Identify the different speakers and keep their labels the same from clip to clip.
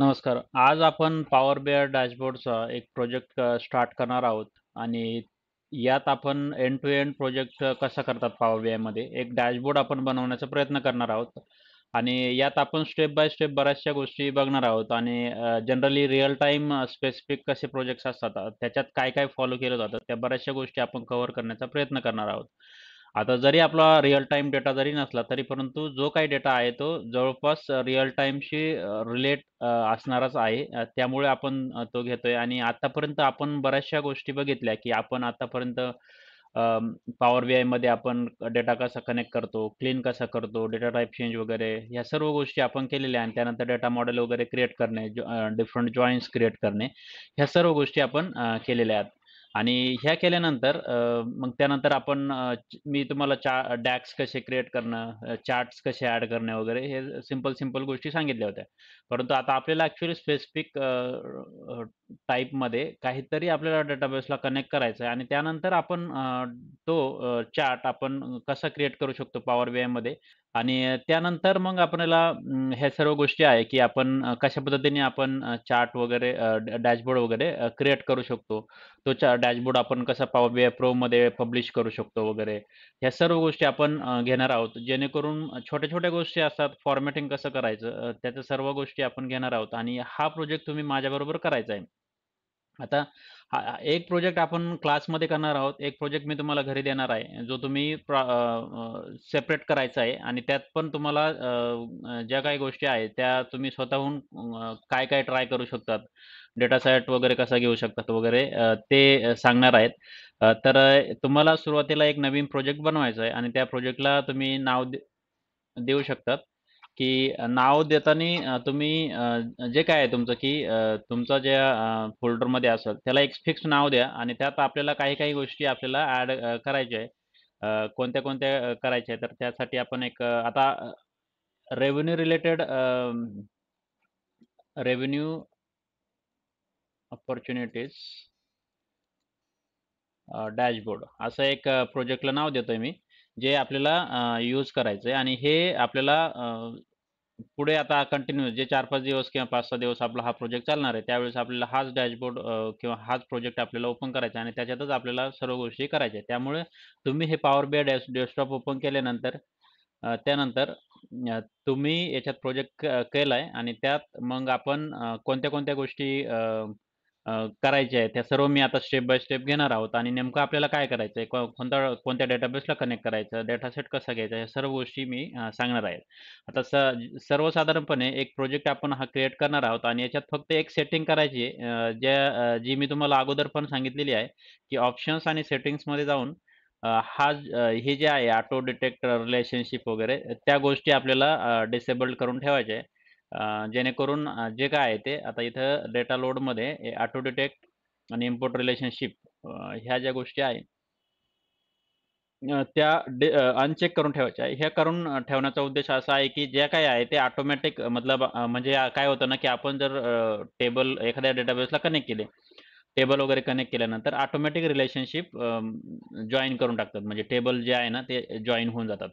Speaker 1: नमस्कार. आज आपण पॉवर बीआय डॅशबोर्डचा एक प्रोजेक्ट स्टार्ट करणार आहोत आणि यात आपण एंड टू एंड प्रोजेक्ट कसा करतात पॉवर बीआयमध्ये एक डॅशबोर्ड आपण बनवण्याचा प्रयत्न करणार आहोत आणि यात आपण स्टेप बाय स्टेप बऱ्याचशा गोष्टी बघणार आहोत आणि जनरली रिअल टाईम स्पेसिफिक कसे प्रोजेक्ट्स असतात त्याच्यात काय काय फॉलो केलं जातं त्या बऱ्याचशा गोष्टी आपण कव्हर करण्याचा प्रयत्न करणार आहोत. आता जरी आपला रिअल टाईम डेटा जरी नसला तरी परंतु जो काही डेटा आहे तो जवळपास रिअल टाईमशी रिलेट असणारच आहे. त्यामुळे आपण तो घेतोय आणि आतापर्यंत आपण बऱ्याचशा गोष्टी बघितल्या, की आपण आतापर्यंत पॉवर बीआयमध्ये आपण डेटा कसा कनेक्ट करतो, क्लीन कसा करतो, डेटा टाइप चेंज वगैरे ह्या सर्व गोष्टी आपण केलेल्या आहे आणि त्यानंतर डेटा मॉडेल वगैरे क्रिएट करणे, डिफरंट जॉइन्स क्रिएट करणे, ह्या सर्व गोष्टी आपण केलेल्या आहेत. आणि ह्या केल्यानंतर मग त्यानंतर आपण मी तुम्हाला डॅक्स कसे क्रिएट करणं, चार्ट्स कसे ॲड करणे वगैरे हे सिंपल गोष्टी सांगितल्या होत्या. परंतु आता आपल्याला ॲक्चुअली स्पेसिफिक टाइपमध्ये काहीतरी आपल्याला डेटाबेसला कनेक्ट करायचं आहे आणि त्यानंतर आपण तो चार्ट आपण कसा क्रिएट करू शकतो पॉवर बीआयमध्ये आणि त्यानंतर मग आपल्याला ह्या सर्व गोष्टी आहे, की आपण कशा पद्धतीने आपण चार्ट वगैरे डॅशबोर्ड वगैरे क्रिएट करू शकतो. तो डॅशबोर्ड आपण कसा पॉवर बीआय प्रोमध्ये पब्लिश करू शकतो वगैरे. ह्या सर्व गोष्टी आपण घेणार आहोत. जेणेकरून छोट्या-छोट्या गोष्टी असतात, फॉर्मॅटिंग कसं करायचं त्याच्या सर्व गोष्टी आपण घेणार आहोत आणि हा प्रोजेक्ट तुम्ही माझ्याबरोबर करायचा आहे. आता एक प्रोजेक्ट आपण क्लासमध्ये करणार आहोत. एक प्रोजेक्ट मी तुम्हाला घरी देणार आहे. जो तुम्ही सेपरेट करायचा आहे आणि त्यात पण तुम्हाला ज्या काही गोष्टी आहेत त्या तुम्ही स्वतःहून काय-काय ट्राय करू शकतात. डेटा सेट वगैरे कसा घेऊ शकतात वगैरे ते सांगणार आहेत. तुम्हाला सुरुवातीला एक नवीन प्रोजेक्ट बनवायचा आहे आणि त्या प्रोजेक्टला तुम्ही नाव देऊ शकतात, की नाव देताना तुम्ही जे काय आहे तुमचं, की तुमचं ज्या फोल्डरमध्ये असेल त्याला एक फिक्स नाव द्या आणि त्यात आपल्याला काही-काही गोष्टी आपल्याला ॲड करायच्या आहे. कोणत्या-कोणत्या करायच्या आहेत, तर त्यासाठी आपण एक आता revenue related revenue opportunities dashboard असं एक प्रोजेक्टला नाव देतोय मी, जे आपल्याला यूज करायचं आहे आणि हे आपल्याला पुढे आता कंटिन्यू जे 4-5 दिवस किंवा 5-6 दिवस आपला हा प्रोजेक्ट चालणार आहे, त्यावेळेस आपल्याला हाच डॅशबोर्ड किंवा हाच प्रोजेक्ट आपल्याला ओपन करायचा आहे आणि त्याच्यातच आपल्याला सर्व गोष्टी करायच्या आहेत. त्यामुळे तुम्ही हे पॉवर बीआय डेस्कटॉप ओपन केल्यानंतर त्यानंतर तुम्ही याच्यात प्रोजेक्ट केलाय आणि त्यात मग आपण कोणत्या-कोणत्या गोष्टी करायच्या आहेत, त्या सर्व मी आता स्टेप बाय स्टेप घेणार आहोत आणि नेमकं आपल्याला काय करायचं आहे, कोणत्या डेटाबेसला कनेक्ट करायचं, डेटा सेट कसा घ्यायचा, या सर्व गोष्टी मी सांगणार आहे. आता सर्वसाधारणपणे एक प्रोजेक्ट आपण हा क्रिएट करणार आहोत आणि याच्यात फक्त एक सेटिंग करायची आहे जी मी तुम्हाला अगोदर पण सांगितलेली आहे, की ऑप्शन्स आणि सेटिंग्समध्ये जाऊन हे जे आहे ऑटो डिटेक्ट रिलेशनशिप वगैरे त्या गोष्टी आपल्याला डिसेबल्ड करून ठेवायच्या आहे. जेणेकरून जे काय आहे ते आता इथं डेटा लोडमध्ये ऑटो डिटेक्ट आणि इम्पोर्ट रिलेशनशिप ह्या ज्या गोष्टी आहे त्या अनचेक करून ठेवायच्या आहे. हे करून ठेवण्याचा उद्देश असा आहे, की जे काही आहे ते ऑटोमॅटिक मतलब म्हणजे काय होतं ना, की आपण जर टेबल एखाद्या डेटाबेसला कनेक्ट केले, टेबल वगैरे कनेक्ट केल्यानंतर ऑटोमॅटिक रिलेशनशिप जॉइन करून टाकतात. म्हणजे टेबल जे आहे ना, ते जॉइन होऊन जातात.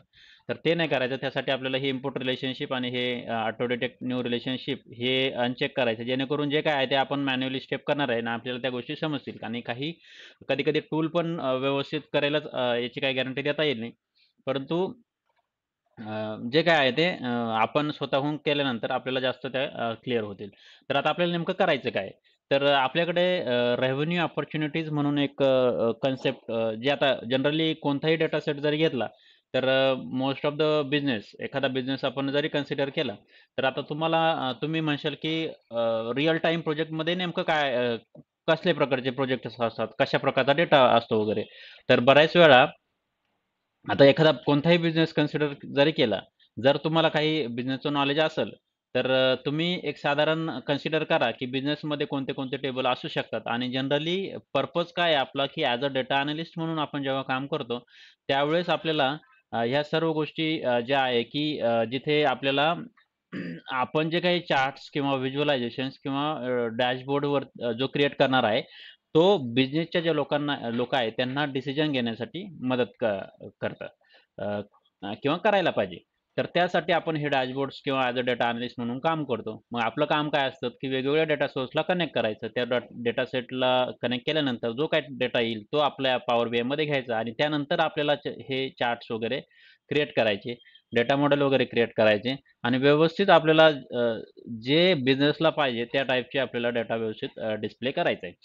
Speaker 1: तर ते नाही करायचं. त्यासाठी आपल्याला हे इम्पोर्ट रिलेशनशिप आणि हे ऑटो डिटेक्ट न्यू रिलेशनशिप हे अनचेक करायचं. जेणेकरून जे काय आहे ते आपण मॅन्युअली स्टेप करणार आहे आणि आपल्याला त्या गोष्टी समजतील आणि काही कधी-कधी टूल पण व्यवस्थित करेलच याची काही गॅरंटी देता येत नाही. परंतु जे काय आहे ते आपण स्वतःहून केल्यानंतर आपल्याला जास्त त्या क्लिअर होतील. तर आता आपल्याला नेमकं करायचं काय? तर आपल्याकडे रेव्हेन्यू अपॉर्च्युनिटीज म्हणून एक कन्सेप्ट जे आता जनरली कोणताही डेटा सेट जरी घेतला, तर मोस्ट ऑफ द बिझनेस एखादा बिझनेस आपण जरी कन्सिडर केला, तर आता तुम्ही म्हणशाल की रिअल टाईम प्रोजेक्टमध्ये नेमकं काय कसल्या प्रकारचे प्रोजेक्ट्स असतात, कशा प्रकारचा डेटा असतो वगैरे. तर बऱ्याच वेळा आता एखादा कोणताही बिझनेस कन्सिडर जरी केला, जर तुम्हाला काही बिझनेसचं नॉलेज असेल, तर तुम्ही एक साधारण कन्सिडर करा, की बिझनेसमध्ये कोणते-कोणते टेबल असू शकतात आणि जनरली पर्पज काय आहे आपला, की ॲज अ डेटा अॅनलिस्ट म्हणून आपण जेव्हा काम करतो, त्यावेळेस आपल्याला ह्या सर्व गोष्टी ज्या आहे, की जिथे आपल्याला आपण जे काही चार्ट्स किंवा व्हिज्युअलायझेशन्स किंवा डॅशबोर्डवर जो क्रिएट करणार आहे, तो बिझनेसच्या ज्या लोकं आहेत, त्यांना डिसिजन घेण्यासाठी मदत करतं किंवा करायला पाहिजे. तर त्यासाठी आपण हे डॅशबोर्ड्स किंवा ॲज अ डेटा अनालिस्ट म्हणून काम करतो. मग आपलं काम काय असतं, की वेगवेगळ्या डेटा सोर्सला कनेक्ट करायचं. त्या डेटा सेटला कनेक्ट केल्यानंतर जो काही डेटा येईल तो आपल्या पॉवर बीआयमध्ये घ्यायचा आणि त्यानंतर आपल्याला हे चार्ट्स वगैरे क्रिएट करायचे, डेटा मॉडेल वगैरे क्रिएट करायचे आणि व्यवस्थित आपल्याला जे बिझनेसला पाहिजे त्या टाईपचे आपल्याला डेटा व्यवस्थित डिस्प्ले करायचा आहे.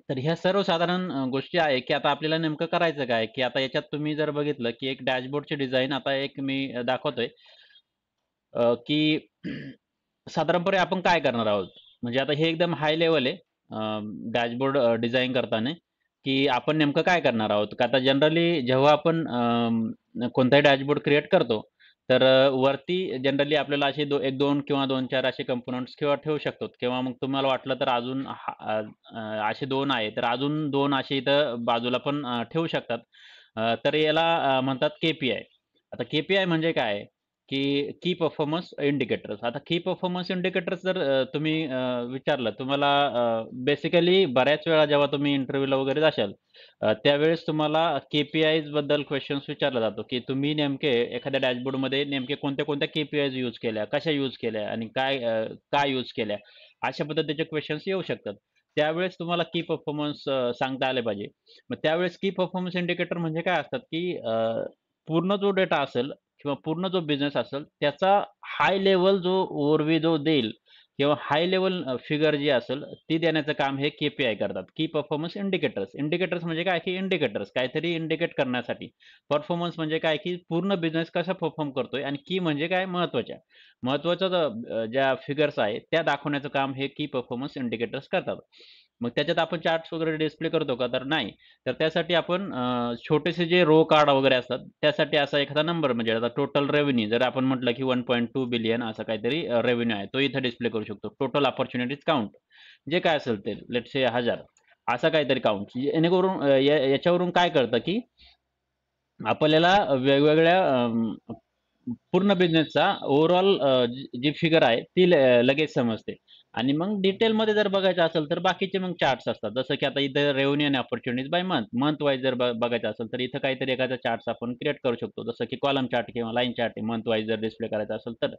Speaker 1: तर ह्या सर्वसाधारण गोष्टी आहे, की आता आपल्याला नेमकं करायचं काय? की आता याच्यात तुम्ही जर बघितलं, की एक डॅशबोर्डची डिझाइन आता एक मी दाखवतोय, की साधारणपणे आपण काय करणार आहोत? म्हणजे आता हे एकदम हाय लेव्हल आहे डॅशबोर्ड डिझाइन करताना, की आपण नेमकं काय करणार आहोत? का आता जनरली जेव्हा आपण कोणताही डॅशबोर्ड क्रिएट करतो, तर वरती जनरली आपल्याला असे 1-2 किंवा 2-4 असे कंपोनंट्स किंवा ठेवू शकतो किंवा मग तुम्हाला वाटलं तर अजून असे 2 आहे, तर अजून 2 असे इथं बाजूला पण ठेवू शकतात. तर याला म्हणतात के-पी-आय. आता के-पी-आय म्हणजे काय? की परफॉर्मन्स इंडिकेटर्स. आता परफॉर्मन्स इंडिकेटर्स जर तुम्ही विचारलं तुम्हाला बेसिकली बऱ्याच वेळा जेव्हा तुम्ही इंटरव्ह्यूला वगैरे जाशाल, त्यावेळेस तुम्हाला के-पी-आयज बद्दल क्वेशन्स विचारला जातो, की तुम्ही नेमके एखाद्या डॅशबोर्डमध्ये नेमके कोणत्या-कोणत्या के-पी-आयज यूज केल्या, कशा यूज केल्या आणि का यूज केल्या? अशा पद्धतीचे क्वेशन्स येऊ शकतात. त्यावेळेस तुम्हाला परफॉर्मन्स सांगता आले पाहिजे. मग त्यावेळेस परफॉर्मन्स इंडिकेटर म्हणजे काय असतात, की पूर्ण जो डेटा असेल किंवा पूर्ण जो बिझनेस असेल, त्याचा हाय लेव्हल जो ओव्हरव्ह्यू जो देईल किंवा हाय लेव्हल फिगर जी असेल, ती देण्याचं काम हे के-पी-आय करतात. की परफॉर्मन्स इंडिकेटर्स. इंडिकेटर्स म्हणजे काय, की इंडिकेटर्स काहीतरी इंडिकेट करण्यासाठी. परफॉर्मन्स म्हणजे काय, की पूर्ण बिझनेस कसा परफॉर्म करतोय आणि की म्हणजे काय महत्त्वाच्या. ज्या फिगर्स आहेत, त्या दाखवण्याचं काम हे की परफॉर्मन्स इंडिकेटर्स करतात. मग त्याच्यात आपण चार्ट्स वगैरे डिस्प्ले करतो का? तर नाही. तर त्यासाठी आपण छोटेसे जे रो कार्ड वगैरे असतात, त्यासाठी असा एखादा नंबर म्हणजे आता टोटल रेव्हेन्यू जर आपण म्हटलं की 1.2 बिलियन असं काहीतरी रेव्हेन्यू आहे, तो इथे डिस्प्ले करू शकतो. टोटल अपॉर्च्युनिटीज काउंट जे काय असेल ते लेट्स से 1000 असा काहीतरी काउंट जेणेकरून याच्यावरून काय कळतं की आपल्याला वेगवेगळ्या पूर्ण बिझनेसचा ओव्हरऑल जी फिगर आहे ती लगेच समजते. आणि मग डिटेलमध्ये जर बघायचं असेल तर बाकीचे मग चार्ट्स असतात. जसं की आता इथं रेव्हेन्यू आणि opportunities by month. Month wise जर बघायचं असेल तर इथं काहीतरी एखादा चार्ट्स आपण क्रिएट करू शकतो. जसं की कॉलम चार्ट किंवा लाईन चार्ट मंथ वाईज जर डिस्प्ले करायचा असेल तर.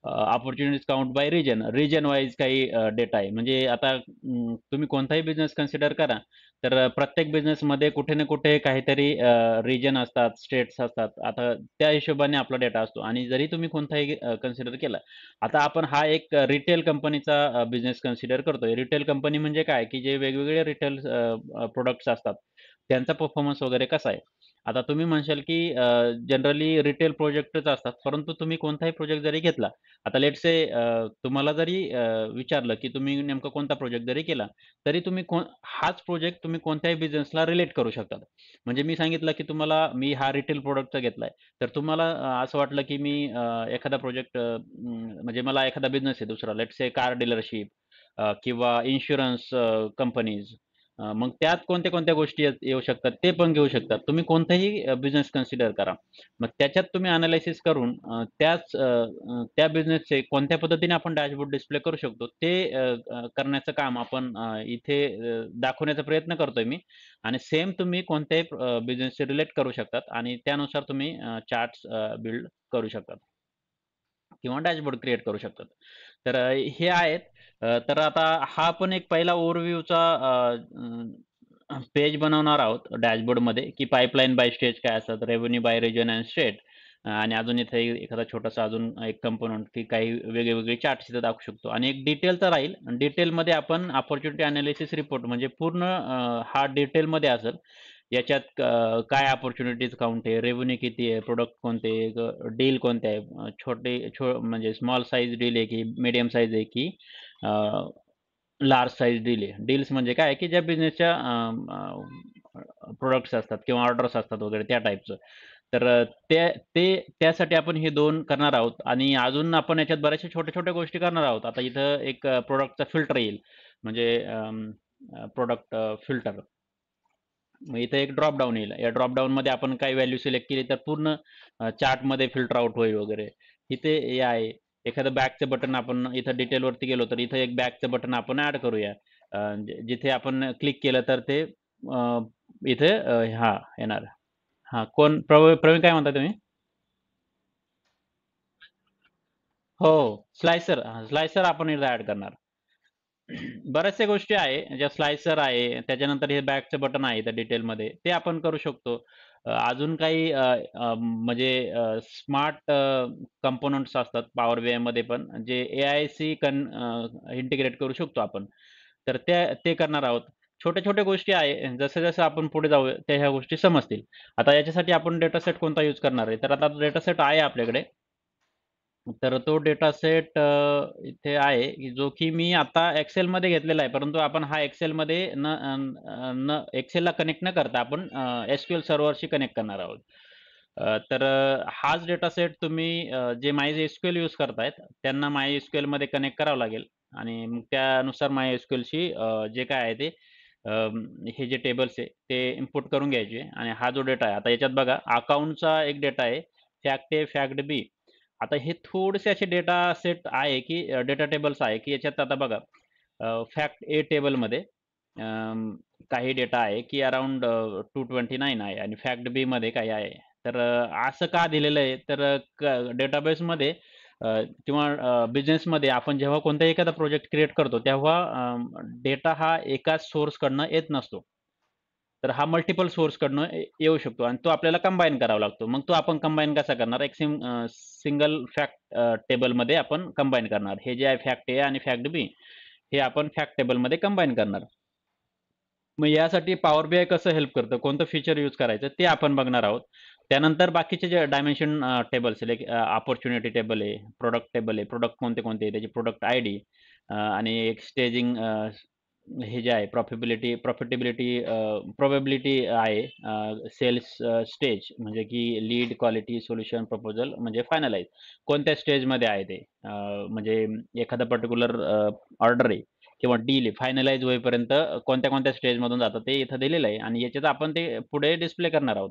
Speaker 1: Opportunities count by region. Region wise काही डेटा आहे. म्हणजे आता तुम्ही कोणताही बिझनेस कन्सिडर करा. तर प्रत्येक बिझनेसमध्ये कुठे ना कुठे काहीतरी रिजन असतात, स्टेट्स असतात. आता त्या हिशोबाने आपला डेटा असतो आणि जरी तुम्ही कोणताही कन्सिडर केला. आता आपण हा एक रिटेल कंपनीचा बिझनेस कन्सिडर करतोय. रिटेल कंपनी म्हणजे काय, की जे वेगवेगळे रिटेल असतात. त्यांचा परफॉर्मन्स वगैरे कसा आहे? आता तुम्ही म्हणशाल, की जनरली रिटेल प्रोजेक्टच असतात. परंतु तुम्ही कोणताही प्रोजेक्ट जरी घेतला, आता लेट्स से तुम्हाला जरी विचारलं, की तुम्ही नेमका कोणता प्रोजेक्ट जरी केला, तरी तुम्ही हाच प्रोजेक्ट तुम्ही कोणत्याही बिझनेसला रिलेट करू शकता. म्हणजे मी सांगितलं, की तुम्हाला मी हा रिटेल प्रॉडक्टचा घेतलाय. तर तुम्हाला असं वाटलं, की मी एखादा प्रोजेक्ट म्हणजे मला एखादा बिझनेस आहे दुसरा लेट्स से कार डीलरशिप किंवा इन्शुरन्स कंपनीज मग त्यात कोणत्या-कोणत्या गोष्टी येऊ शकतात ते पण घेऊ शकतात. तुम्ही कोणताही बिझनेस कन्सिडर करा. मग त्याच्यात तुम्ही एनालिसिस करून त्या बिझनेसचे कोणत्या पद्धतीने आपण डॅशबोर्ड डिस्प्ले करू शकतो ते करण्याचं काम आपण इथे दाखवण्याचा प्रयत्न करतोय मी आणि सेम तुम्ही कोणत्याही बिझनेसशी रिलेट करू शकतात आणि त्यानुसार तुम्ही चार्ट्स बिल्ड करू शकतात किंवा डॅशबोर्ड क्रिएट करू शकतात. तर हे आहेत. तर आता हा पण एक पहिला ओव्हरव्ह्यूचा पेज बनवणार आहोत डॅशबोर्डमध्ये, की पाइपलाईन बाय स्टेज काय असतात, revenue by region and state आणि अजून इथे एखादा छोटासा अजून एक कंपोनंट, की काही वेगळे चार्ट्स इथे दाखवू शकतो आणि एक डिटेलचा राहील. डिटेलमध्ये आपण अपॉर्च्युनिटी एनालिसिस रिपोर्ट म्हणजे पूर्ण हा डिटेलमध्ये असेल. याच्यात काय अपॉर्च्युनिटीज काउंट आहे, रेव्हेन्यू किती आहे, प्रॉडक्ट कोणते, डील कोणते आहे, म्हणजे स्मॉल साइज डील आहे, की मीडियम साइज आहे, की लार्ज साइज डील आहे. डील्स म्हणजे काय, की ज्या बिझनेसच्या असतात किंवा ऑर्डर्स असतात वगैरे त्या टाईपचं. तर त्यासाठी आपण हे 2 करणार आहोत आणि अजून आपण याच्यात बऱ्याचशा छोट्या-छोट्या गोष्टी करणार आहोत. आता इथं एक फिल्टर येईल. म्हणजे फिल्टर. मग इथे एक ड्रॉप डाउन येईल. या ड्रॉप डाउनमध्ये आपण काही व्हॅल्यू सिलेक्ट केली तर पूर्ण चार्टमध्ये फिल्टर आउट होईल वगैरे. इथे हे आहे. एखादं बॅकचं बटन आपण इथं डिटेलवरती गेलो तर इथं एक बॅकचं बटन आपण ॲड करूया. जिथे आपण क्लिक केलं तर ते इथे हां, येणार. हां, प्रवीण काय म्हणता तुम्ही? हो, स्लायसर स्लायसर आपण इथं ॲड करणार. बऱ्याचशा गोष्टी आहे, ज्या स्लायसर आहे, त्याच्यानंतर हे बॅकचं बटन आहे त्या डिटेलमध्ये, ते आपण करू शकतो. अजून काही म्हणजे स्मार्ट कंपोनंट्स असतात पॉवर बीआयमध्ये पण, जे एआयशी इंटिग्रेट करू शकतो आपण. तर ते करणार आहोत. छोट्या-छोट्या गोष्टी आहे, जसं-जसं आपण पुढे जाऊ, त्या ह्या गोष्टी समजतील. आता याच्यासाठी आपण डेटा सेट कोणता यूज करणार आहे? तर आता डेटा सेट आहे आपल्याकडे. तर तो डेटा सेट इथे आहे, की जो की मी आता Excelमध्ये घेतलेला आहे. परंतु आपण हा Excelमध्ये Excelला कनेक्ट न करता आपण SQL सर्व्हरशी कनेक्ट करणार आहोत. हाच डेटा सेट तुम्ही जे MySQL यूज करतायत, त्यांना MySQLमध्ये कनेक्ट करावं लागेल आणि मग त्यानुसार MySQLशी जे काय आहे ते हे जे टेबल्स आहे, ते इम्पोर्ट करून घ्यायचे आणि हा जो डेटा आहे, आता याच्यात बघा अकाउंटचा एक डेटा आहे, फॅक्ट ए, फॅक्ट बी. आता हे थोडेसे असे डेटा सेट आहे, की डेटा टेबल्स आहे, की याच्यात आता बघा फॅक्ट ए टेबलमध्ये काही डेटा आहे, की अराउंड 229 आहे आणि फॅक्ट बीमध्ये काही आहे. तर असं का दिलेलं आहे? तर डेटाबेसमध्ये किंवा बिझनेसमध्ये आपण जेव्हा कोणताही एखादा प्रोजेक्ट क्रिएट करतो, तेव्हा डेटा हा एकाच सोर्सकडनं येत नसतो. तर हा मल्टिपल सोर्सकडनं येऊ शकतो आणि तो आपल्याला कंबाईन करावा लागतो. मग तो आपण कंबाईन कसा करणार? सिंगल फॅक्ट टेबलमध्ये आपण कंबाईन करणार. हे जे आहे फॅक्ट ए आणि फॅक्ट बी हे आपण फॅक्ट टेबलमध्ये कंबाईन करणार. मग यासाठी पॉवर बीआय कसं हेल्प करतं, कोणतं फीचर यूज करायचं ते आपण बघणार आहोत. त्यानंतर बाकीचे जे dimension tables like opportunity table आहे, प्रॉडक्ट टेबल आहे, प्रॉडक्ट कोणते-कोणते आहे, त्याची प्रॉडक्ट आयडी आणि एक स्टेजिंग हे जे आहे प्रॉफिटेबिलिटी प्रोबॅबिलिटी आहे सेल्स स्टेज म्हणजे की लीड, क्वालिटी, सोल्युशन, प्रपोजल म्हणजे फायनलाइज कोणत्या स्टेजमध्ये आहे ते. म्हणजे एखादा पर्टिक्युलर ऑर्डर आहे किंवा डील आहे फायनलाइज होईपर्यंत कोणत्या-कोणत्या स्टेजमधून जातं ते इथं दिलेलं आहे आणि याच्यात आपण ते पुढे डिस्प्ले करणार आहोत.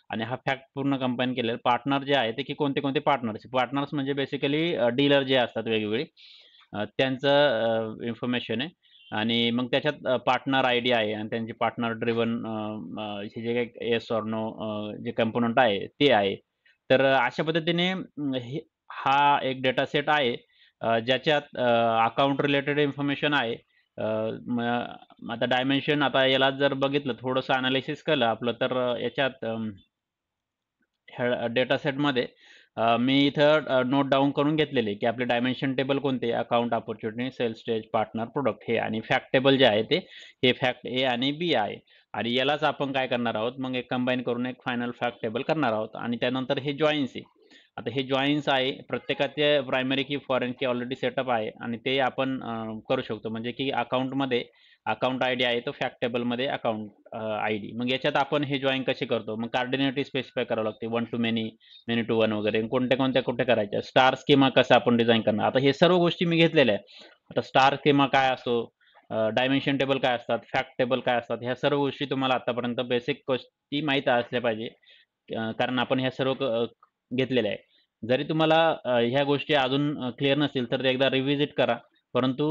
Speaker 1: आणि हा फॅक्ट पूर्ण कंबाईन केलेला पार्टनर जे आहे ते की कोणते-कोणते पार्टनर्स पार्टनर्स म्हणजे बेसिकली डीलर जे असतात वेगवेगळे त्यांचं इन्फॉर्मेशन आहे आणि मग त्याच्यात पार्टनर आयडी आहे आणि त्यांची पार्टनर ड्रिव्हन हे जे काही येस ओर नो जे कंपोनंट आहे ते आहे. तर अशा पद्धतीने हा एक डेटा सेट आहे ज्याच्यात अकाउंट रिलेटेड इन्फॉर्मेशन आहे. मग आता डायमेन्शन आता याला जर बघितलं थोडंसं एनालिसिस केलं आपलं तर याच्यात ह्या डेटा सेटमध्ये मी इथं नोट डाउन करून घेतलेले की आपले डायमेन्शन टेबल कोणते account, opportunity, sales stage, partner, product हे आणि फॅक्ट टेबल जे आहे ते हे फॅक्ट ए आणि बी आहे. आणि यालाच आपण काय करणार आहोत मग एक कंबाईन करून एक फायनल फॅक्ट टेबल करणार आहोत आणि त्यानंतर हे जॉइन्स आहे. आता हे जॉइन्स आहे प्रत्येकाचे प्रायमरी की फॉरेन की ऑलरेडी सेटअप आहे आणि ते आपण करू शकतो म्हणजे की अकाउंटमध्ये अकाउंट आयडी आहे तो फॅक्ट टेबलमध्ये अकाउंट आयडी. मग याच्यात आपण हे जॉइन कसे करतो? मग कार्डिनेटी स्पेसिफाय करावं लागते. One to many, many to one वगैरे. कोणत्या-कोणत्या कुठे करायच्या? स्टार स्कीमा कसा आपण डिझाइन करणार? आता हे सर्व गोष्टी मी घेतलेल्या आहे. आता स्टार स्कीमा काय असतो? डायमेन्शन टेबल काय असतात? फॅक्ट टेबल काय असतात? ह्या सर्व गोष्टी तुम्हाला आतापर्यंत बेसिक गोष्टी माहीत असल्या पाहिजे. कारण आपण ह्या सर्व घेतलेल्या आहे. जरी तुम्हाला ह्या गोष्टी अजून क्लिअर नसतील तर ते एकदा रिव्हिजिट करा. परंतु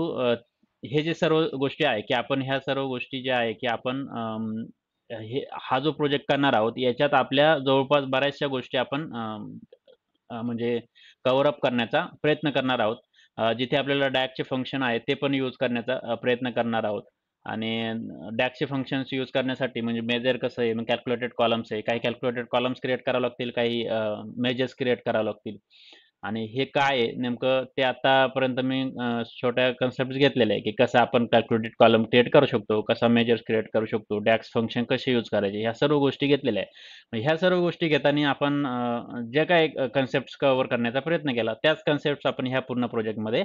Speaker 1: हे जे सर्व गोष्टी आहे, की आपण ह्या सर्व गोष्टी ज्या आहे, की आपण हा जो प्रोजेक्ट करणार आहोत, याच्यात आपल्या जवळपास बऱ्याचशा गोष्टी आपण म्हणजे कव्हर अप करण्याचा प्रयत्न करणार आहोत. जिथे आपल्याला DAGचे फंक्शन आहे, ते पण यूज करण्याचा प्रयत्न करणार आहोत. आणि DAGचे फंक्शन्स यूज करण्यासाठी म्हणजे मेजर कसं आहे, मग कॅल्क्युलेटेड कॉलम्स आहे. काही कॅल्क्युलेटेड कॉलम्स क्रिएट करावे लागतील, काही मेजर्स क्रिएट करावे लागतील. आणि हे काय आहे नेमकं ते आतापर्यंत मी छोट्या कन्सेप्ट्स घेतलेल्या आहे, की कसं आपण कॅल्क्युलेटेड कॉलम क्रिएट करू शकतो, कसा मेजर्स क्रिएट करू शकतो, DAX फंक्शन कसे यूज करायचे, ह्या सर्व गोष्टी घेतलेल्या आहे. मग ह्या सर्व गोष्टी घेताना आपण जे काही कन्सेप्ट्स कव्हर करण्याचा प्रयत्न केला, त्याच कन्सेप्ट्स आपण ह्या पूर्ण प्रोजेक्टमध्ये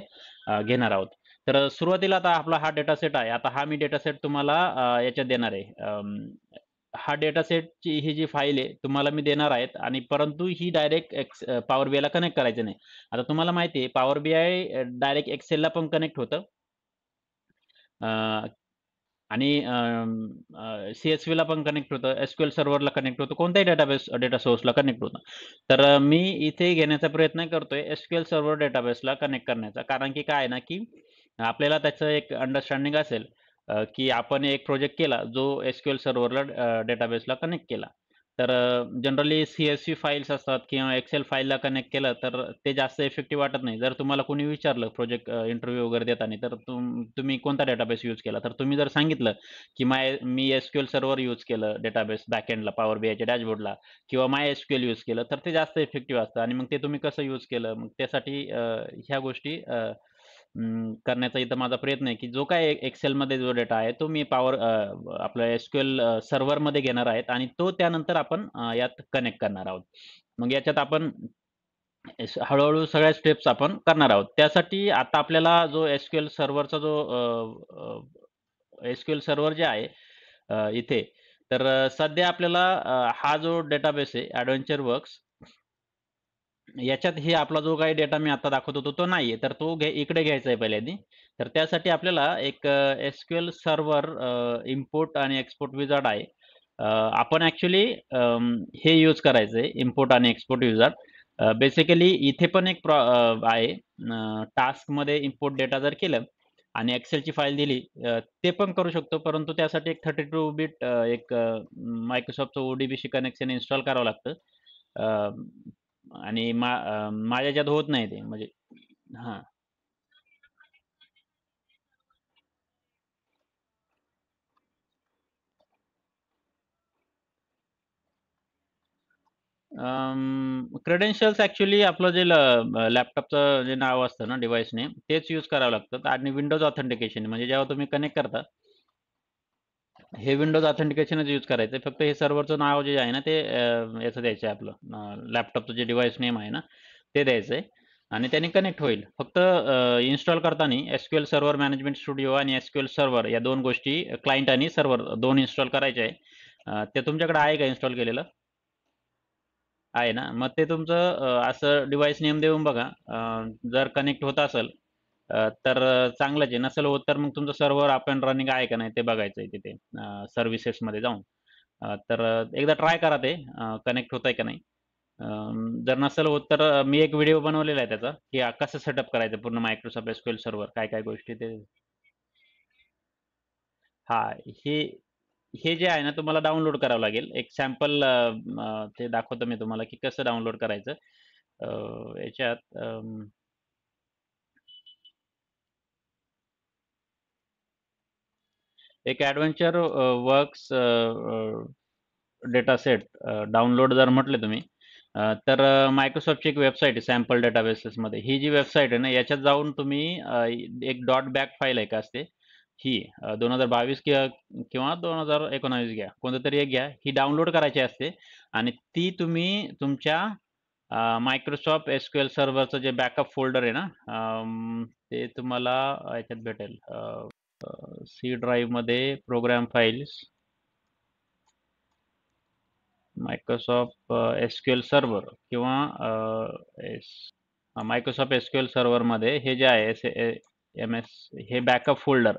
Speaker 1: घेणार आहोत. तर सुरुवातीला आता आपला हा डेटा सेट आहे. आता हा मी डेटा सेट तुम्हाला याच्यात देणार आहे. हा डेटा सेटची ही जी फाईल आहे तुम्हाला मी देणार आहेत आणि परंतु ही डायरेक्ट पॉवर बीआयला कनेक्ट करायचं नाही. आता तुम्हाला माहिती आहे पॉवर बीआय डायरेक्ट एक्सेलला पण कनेक्ट होतं. आणि CSVला पण कनेक्ट होतं, SQL सर्व्हरला कनेक्ट होतं, कोणत्याही डेटा सोर्सला कनेक्ट होतं. तर मी इथे घेण्याचा प्रयत्न करतोय SQL सर्व्हर डेटाबेसला कनेक्ट करण्याचा. कारण की काय आहे ना, की आपल्याला त्याचं एक अंडरस्टँडिंग असेल की आपण एक प्रोजेक्ट केला जो SQL सर्व्हरला डेटाबेसला कनेक्ट केला. तर जनरली CSV फाईल्स असतात किंवा एक्सेल फाईलला कनेक्ट केलं तर ते जास्त इफेक्टिव्ह वाटत नाही. जर तुम्हाला कोणी विचारलं प्रोजेक्ट इंटरव्ह्यू वगैरे देताना, तर तुम्ही कोणता डेटाबेस यूज केला, तर तुम्ही जर सांगितलं की मी SQL सर्व्हर यूज केलं डेटाबेस बॅकएंडला पॉवर BIच्या डॅशबोर्डला किंवा MySQL यूज केलं, तर ते जास्त इफेक्टिव्ह असतं. आणि मग ते तुम्ही कसं यूज केलं, मग त्यासाठी ह्या गोष्टी करण्याचा इथं माझा प्रयत्न आहे, की जो काही एक्सेलमध्ये जो डेटा आहे तो मी आपलं SQL सर्व्हरमध्ये घेणार आहेत आणि तो त्यानंतर आपण यात कनेक्ट करणार आहोत. मग याच्यात आपण हळू-हळू सगळ्या स्टेप्स आपण करणार आहोत. त्यासाठी आता आपल्याला जो SQL सर्व्हरचा जो SQL सर्व्हर जे आहे इथे, तर सध्या आपल्याला हा जो डेटाबेस आहे एडव्हेंचर वर्क्स, याच्यात हे आपला जो काही डेटा मी आता दाखवत होतो तो नाहीये. तर तो इकडे घ्यायचा आहे पहिल्यांदी. तर त्यासाठी आपल्याला एक SQL सर्व्हर इम्पोर्ट आणि एक्सपोर्ट विझार्ड आहे. आपण ॲक्चुअली हे यूज करायचंय इम्पोर्ट आणि एक्सपोर्ट विझार्ड. बेसिकली इथे पण एक आहे. टास्कमध्ये इम्पोर्ट डेटा जर केलं आणि एक्सेलची फाईल दिली, ते पण करू शकतो. परंतु त्यासाठी एक 32 बिट एक Microsoftचं ODBC कनेक्शन इन्स्टॉल करावं लागतं. आणि माझ्या ह्याच्यात होत नाही ते म्हणजे. हां. क्रेडेन्शियल्स ॲक्चुअली आपलं जे लॅपटॉपचं जे नाव असतं ना डिव्हाइस नेम, तेच यूज करावं लागतं आणि विंडोज ऑथेंटिकेशन म्हणजे जेव्हा तुम्ही कनेक्ट करता, हे विंडोज ऑथेंटिकेशनच यूज करायचं आहे. फक्त हे सर्व्हरचं नाव जे आहे ना ते याचं द्यायचं आहे आपलं लॅपटॉपचं जे डिव्हाइस नेम आहे ना ते द्यायचं आहे आणि त्याने कनेक्ट होईल. फक्त इन्स्टॉल करताना SQL सर्व्हर मॅनेजमेंट स्टुडिओ आणि SQL सर्व्हर या दोन गोष्टी क्लायंट आणि सर्व्हर दोन इन्स्टॉल करायचे आहे. ते तुमच्याकडे आहे का इन्स्टॉल केलेलं? आहे ना? मग ते तुमचं असं डिव्हाइस नेम देऊन बघा. जर कनेक्ट होत असेल तर चांगलंच आहे. नसेल होत तर मग तुमचं सर्व्हर अप अँड रनिंग आहे का नाही ते बघायचं आहे तिथे सर्व्हिसेसमध्ये जाऊन. तर एकदा ट्राय करा ते कनेक्ट होतंय का नाही. जर नसेल होत तर मी एक व्हिडिओ बनवलेला आहे त्याचा, की कसं सेटअप करायचं पूर्ण Microsoft SQL सर्व्हर काय-काय गोष्टी ते. हां, हे हे जे आहे ना तुम्हाला डाउनलोड करावं लागेल. एक सॅम्पल ते दाखवतो मी तुम्हाला, की कसं डाउनलोड करायचं. याच्यात एक adventure works data set download जर म्हटले तुम्ही, तर Microsoftची एक वेबसाईट आहे सॅम्पल डेटाबेसेसमध्ये. ही जी वेबसाईट आहे ना, याच्यात जाऊन तुम्ही एक डॉट बॅक फाईल आहे का असते, ही 2022 किंवा 2019 घ्या, कोणतं तरी एक घ्या. ही डाउनलोड करायची असते आणि ती तुम्ही तुमच्या Microsoft SQL सर्व्हरचं जे बॅकअप फोल्डर आहे ना, ते तुम्हाला याच्यात भेटेल. सी ड्राईव्हमध्ये program files, Microsoft SQL server किंवा Microsoft SQL सर्व्हरमध्ये हे जे आहे MS, हे बॅकअप फोल्डर,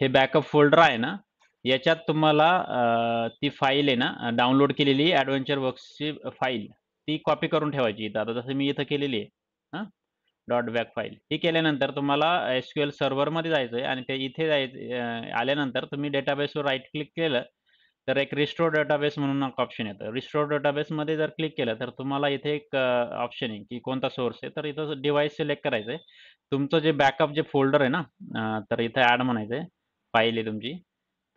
Speaker 1: हे बॅकअप फोल्डर आहे ना, याच्यात तुम्हाला ती फाईल आहे ना डाउनलोड केलेली ॲडव्हेंचर वर्क्सची फाईल, ती कॉपी करून ठेवायची इथं. आता जसं मी इथं केलेली आहे. हां, डॉट बॅक फाईल. ही केल्यानंतर तुम्हाला SQL सर्व्हरमध्ये जायचं आहे आणि ते इथे आल्यानंतर तुम्ही डेटाबेसवर राईट क्लिक केलं, तर एक रिस्टोर डेटाबेस म्हणून एक ऑप्शन येतं. रिस्टोर डेटाबेसमध्ये जर क्लिक केलं, तर तुम्हाला इथे एक ऑप्शन आहे, की कोणता सोर्स आहे. तर इथं डिव्हाइस सिलेक्ट करायचं आहे. तुमचं जे बॅकअप जे फोल्डर आहे ना, तर इथं ॲड म्हणायचं आहे. फाईल आहे तुमची.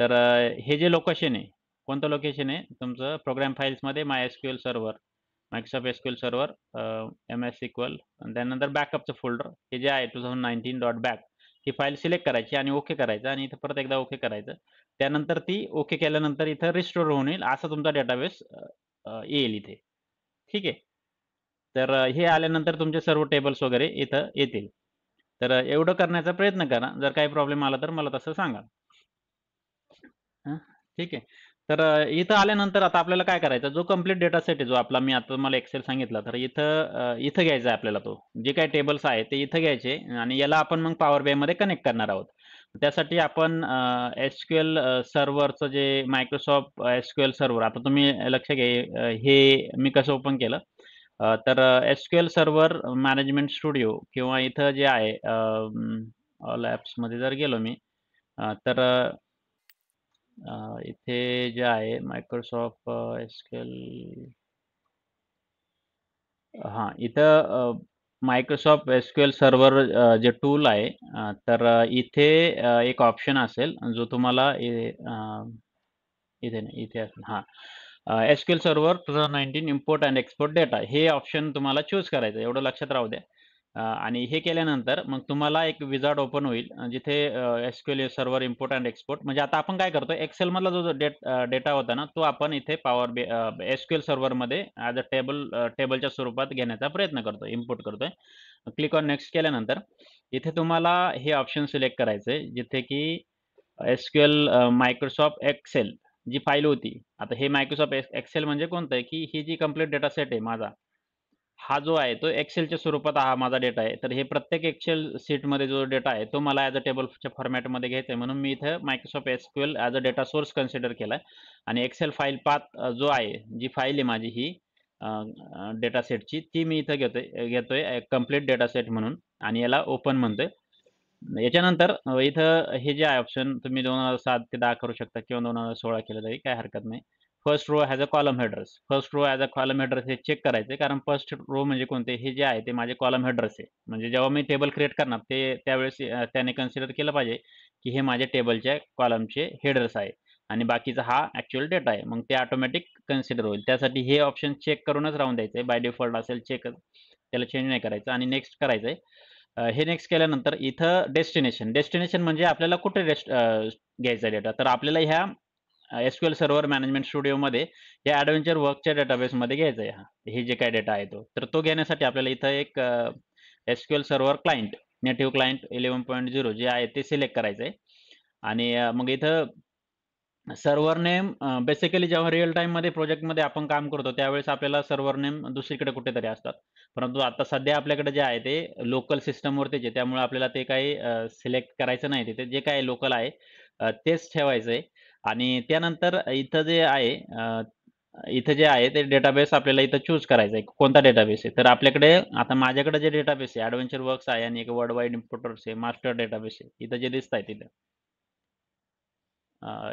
Speaker 1: तर हे जे लोकेशन आहे, कोणतं लोकेशन आहे तुमचं प्रोग्राम फाइल्समध्ये MySQL server, Microsoft SQL server, MS SQL आणि त्यानंतर बॅकअपचं फोल्डर हे जे आहे 2019 डॉट बॅक, ही फाईल सिलेक्ट करायची आणि ओके करायचं आणि इथं परत एकदा ओके करायचं. त्यानंतर ती ओके केल्यानंतर इथं रिस्टोर होऊन येईल असा तुमचा डेटाबेस येईल इथे. ठीक आहे. तर हे आल्यानंतर तुमचे सर्व टेबल्स वगैरे इथं येतील. तर एवढं करण्याचा प्रयत्न करा. जर काही प्रॉब्लेम आला तर मला तसं सांगा. हां, ठीक आहे. तर इथं आल्यानंतर आता आपल्याला काय करायचं, जो कंप्लीट डेटा सेट आहे, जो आपला मी आता तुम्हाला एक्सेल सांगितला, तर इथं घ्यायचा आहे आपल्याला तो. जे काही टेबल्स आहेत ते इथं घ्यायचे आणि याला आपण मग पॉवर BIमध्ये कनेक्ट करणार आहोत. त्यासाठी आपण SQL सर्व्हरचं जे Microsoft SQL सर्व्हर, आता तुम्ही लक्ष घ्या, हे मी कसं ओपन केलं. तर SQL सर्व्हर मॅनेजमेंट स्टुडिओ किंवा इथं जे आहे ऑल ॲप्समध्ये जर गेलो मी, तर इथे जे आहे मायक्रोसॉफ्ट एसक्यूएल, हां, इथं मायक्रोसॉफ्ट एसक्यूएल सर्व्हर जे टूल आहे, तर इथे एक ऑप्शन असेल जो तुम्हाला इथे नाही, इथे असेल. हां. SQL server 2019 import and export data हे ऑप्शन तुम्हाला चूज करायचं आहे. एवढं लक्षात राहू द्या. आणि हे केल्यानंतर मग तुम्हाला एक विझार्ड ओपन होईल, जिथे SQL server import and export म्हणजे आता आपण काय करतोय, एक्सेलमधला जो डेटा होता ना, तो आपण इथे एसक्यूएल सर्व्हरमध्ये ॲज अ टेबलच्या स्वरूपात घेण्याचा प्रयत्न करतोय, इम्पोर्ट करतोय. क्लिक ऑन नेक्स्ट केल्यानंतर इथे तुम्हाला हे ऑप्शन सिलेक्ट करायचं आहे, जिथे की एसक्यूएल मायक्रोसॉफ्ट एक्सेल जी फाईल होती. आता हे मायक्रोसॉफ्ट एक्सेल म्हणजे कोणतं आहे, की ही जी कंप्लीट डेटा सेट आहे माझा, हा जो आहे तो एक्सेलच्या स्वरूपात हा माझा डेटा आहे. तर हे प्रत्येक एक्सेल शीटमध्ये जो डेटा आहे तो मला ॲज अ टेबलच्या फॉर्मॅटमध्ये घ्यायचा आहे. म्हणून मी इथं Microsoft SQL as a data source consider केलाय आणि एक्सेल फाईल पाथ जो आहे, जी फाईल आहे माझी ही डेटा सेटची, ती मी इथं घेतोय कंप्लीट डेटा सेट म्हणून आणि याला ओपन म्हणतोय. याच्यानंतर इथं हे जे आहे ऑप्शन तुम्ही 2007 ते 10 करू शकता किंवा 2016 केलं तरी काही हरकत नाही. First row has a column headers. First row as a column headers हे चेक करायचं आहे, कारण फर्स्ट रो म्हणजे कोणते, हे जे आहे ते माझे कॉलम हेडर्स आहे. म्हणजे जेव्हा मी टेबल क्रिएट करणार ते त्यावेळेस त्याने कन्सिडर केलं पाहिजे की हे माझ्या टेबलच्या कॉलमचे हेडर्स आहे आणि बाकीचा हा ॲक्चुअल डेटा आहे. मग ते ऑटोमॅटिक कन्सिडर होईल. त्यासाठी हे ऑप्शन चेक करूनच राहून द्यायचं आहे. बाय डिफॉल्ट असेल चेक, त्याला चेंज नाही करायचं आणि नेक्स्ट करायचं आहे. हे नेक्स्ट केल्यानंतर इथं डेस्टिनेशन म्हणजे आपल्याला कुठे घ्यायचा डेटा, तर आपल्याला ह्या एसक्यूएल सर्व्हर मॅनेजमेंट स्टुडिओमध्ये या ॲडव्हेंचर वर्कच्या डेटाबेसमध्ये घ्यायचा आहे. हे जे काही डेटा आहे तो, तर तो घेण्यासाठी आपल्याला इथं एक SQL server client, native client 11.0 जे आहे ते सिलेक्ट करायचं आहे आणि मग इथं सर्व्हर नेम बेसिकली जेव्हा रिअल टाईममध्ये प्रोजेक्टमध्ये आपण काम करतो त्यावेळेस आपल्याला सर्व्हर नेम दुसरीकडे कुठेतरी असतात. परंतु आता सध्या आपल्याकडे जे आहे ते लोकल सिस्टमवरतीच आहे. त्यामुळे आपल्याला ते काही सिलेक्ट करायचं नाही. तिथे जे काही लोकल आहे तेच ठेवायचं आहे आणि त्यानंतर इथं जे आहे ते डेटाबेस आपल्याला इथं चूज करायचं आहे. कोणता डेटाबेस आहे? तर आपल्याकडे आता माझ्याकडे जे डेटाबेस आहे ॲडव्हेंचर वर्क्स आहे आणि एक वर्ल्ड वाईड इम्पोर्टर्स आहे, मास्टर डेटाबेस आहे. इथं जे दिसताय तिथं.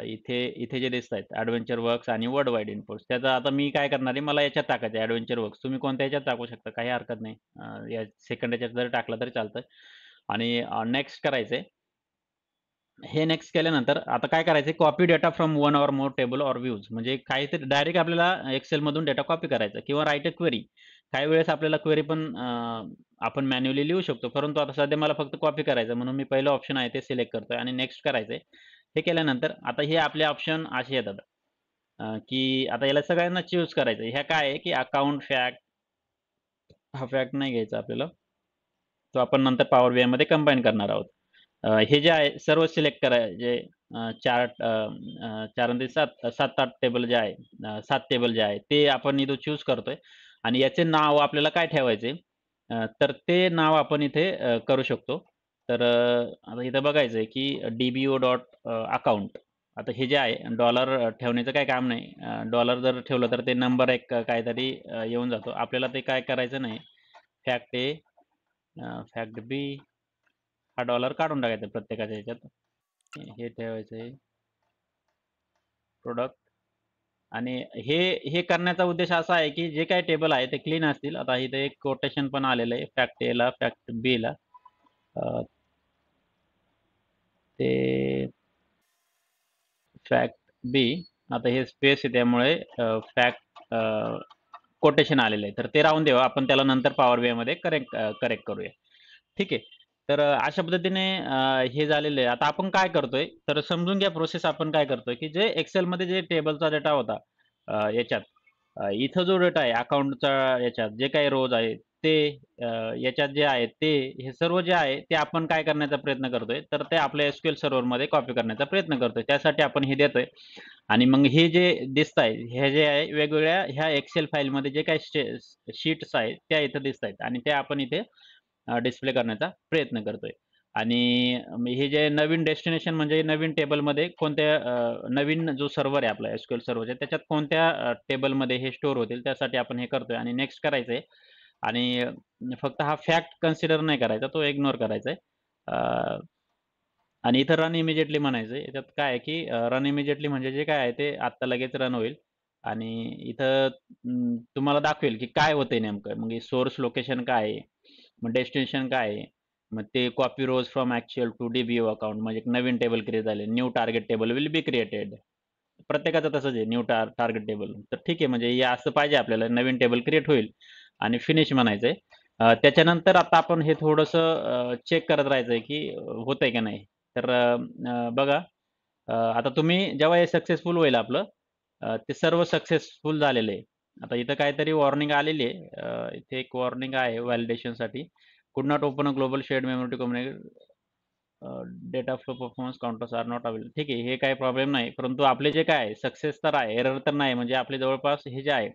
Speaker 1: इथे इथे जे दिसतायत ॲडव्हेंचर वर्क्स आणि वर्ल्ड वाईड इन्फोर्स, त्याचं आता मी काय करणार आहे, मला याच्यात टाकायचं आहे ॲडव्हेंचर वर्क्स. तुम्ही कोणत्या याच्यात टाकू शकता, काही हरकत नाही. या सेकंड याच्यात जरी टाकलं तरी चालतं आणि नेक्स्ट करायचं आहे. हे नेक्स्ट केल्यानंतर आता काय करायचं, copy data from one or more table or views, म्हणजे काहीतरी डायरेक्ट आपल्याला एक्सेलमधून डेटा कॉपी करायचा किंवा राईट अ क्वेरी. काही वेळेस आपल्याला क्वेरी पण आपण मॅन्युअली लिहू शकतो, परंतु आता सध्या मला फक्त कॉपी करायचं म्हणून मी पहिलं ऑप्शन आहे ते सिलेक्ट करतोय आणि नेक्स्ट करायचंय. हे केल्यानंतर आता हे आपले ऑप्शन असे येतात, की आता याला सगळ्यांना चूज करायचं. ह्या काय आहे, की अकाउंट फॅक्ट, हा फॅक्ट नाही घ्यायचा आपल्याला, तो आपण नंतर पॉवर BI मध्ये कंबाईन करणार आहोत. हे जे आहे सर्व सिलेक्ट करायचे. 4 आणि 7 7-8 टेबल जे आहे, 7 टेबल जे आहे ते आपण इथं चूज करतोय आणि याचे नाव आपल्याला काय ठेवायचे, तर ते नाव आपण इथे करू शकतो. तर आता इथं बघायचं आहे की DBO डॉट अकाउंट. आता हे जे आहे डॉलर ठेवण्याचं काही काम नाही. डॉलर जर ठेवलं तर ते नंबर एक काहीतरी येऊन जातो. आपल्याला ते काय करायचं नाही. फॅक्ट ए, फॅक्ट बी, हा डॉलर काढून टाकायचा प्रत्येकाच्या ह्याच्यात. हे ठेवायचं आहे प्रोडक्ट आणि हे हे करण्याचा उद्देश असा आहे की जे काही टेबल आहे ते क्लीन असतील. आता इथे एक कोटेशन पण आलेलं आहे फॅक्ट एला, फॅक्ट बीला. ते फॅक्ट बी, आता हे स्पेस आहे त्यामुळे फॅक्ट कोटेशन आलेलं आहे, तर ते राहून देऊ. आपण त्याला नंतर पॉवर BI मध्ये करेक्ट करूया. ठीक आहे. तर अशा पद्धतीने हे झालेलं आहे. आता आपण काय करतोय, तर समजून घ्या प्रोसेस. आपण काय करतोय, की जे एक्सेलमध्ये जे टेबलचा डेटा होता याच्यात, इथं जो डेटा आहे अकाउंटचा, याच्यात जे काही रोज आहे ते, याच्यात जे आहे ते, हे सर्व जे आहे ते आपण काय करण्याचा प्रयत्न करतोय, तर ते आपल्या एसक्यूएल सर्व्हरमध्ये कॉपी करण्याचा प्रयत्न करतोय. त्यासाठी आपण हे देतोय आणि मग हे जे दिसत आहे, हे जे आहे वेगवेगळ्या ह्या एक्सेल फाईलमध्ये जे काही शीट्स आहेत त्या इथं दिसत आहेत आणि त्या आपण इथे डिस्प्ले करण्याचा प्रयत्न करतोय. आणि हे जे नवीन डेस्टिनेशन म्हणजे नवीन टेबलमध्ये कोणत्या नवीन जो सर्व्हर आहे आपला एसक्यूएल सर्व्हरच्या, त्याच्यात कोणत्या टेबलमध्ये हे स्टोअर होतील त्यासाठी आपण हे करतोय आणि नेक्स्ट करायचंय. आणि फक्त हा फॅक्ट कन्सिडर नाही करायचा, तो इग्नोर करायचा आहे. आणि इथं रन इमिजिएटली म्हणायचं. याच्यात काय आहे, की रन इमिजिएटली म्हणजे जे काय आहे ते आत्ता लगेच रन होईल आणि इथं तुम्हाला दाखवेल, की काय होतंय नेमकं. मग सोर्स लोकेशन काय आहे? मग डेस्टिनेशन काय आहे? मग ते copy rows from actual to DBO account म्हणजे एक नवीन टेबल क्रिएट झाले. New target table will be created. प्रत्येकाचं तसंच आहे न्यू टार्गेट टेबल. तर ठीक आहे म्हणजे हे असं पाहिजे आपल्याला नवीन टेबल क्रिएट होईल आणि फिनिश म्हणायचंय. त्याच्यानंतर आता आपण हे थोडंसं चेक करत राहायचंय, की होतंय का नाही. तर बघा आता तुम्ही जेव्हा हे सक्सेसफुल होईल आपलं ते सर्व सक्सेसफुल झालेलं आहे. आता इथं काहीतरी वॉर्निंग आलेली आहे. इथे एक वॉर्निंग आहे व्हॅलिडेशनसाठी. Could not open a global shared memory to communicate data flow performance counters are not available. ठीक आहे, हे काही प्रॉब्लेम नाही. परंतु आपले जे काय आहे सक्सेस तर आहे, एरर तर नाही. म्हणजे आपले जवळपास हे जे आहे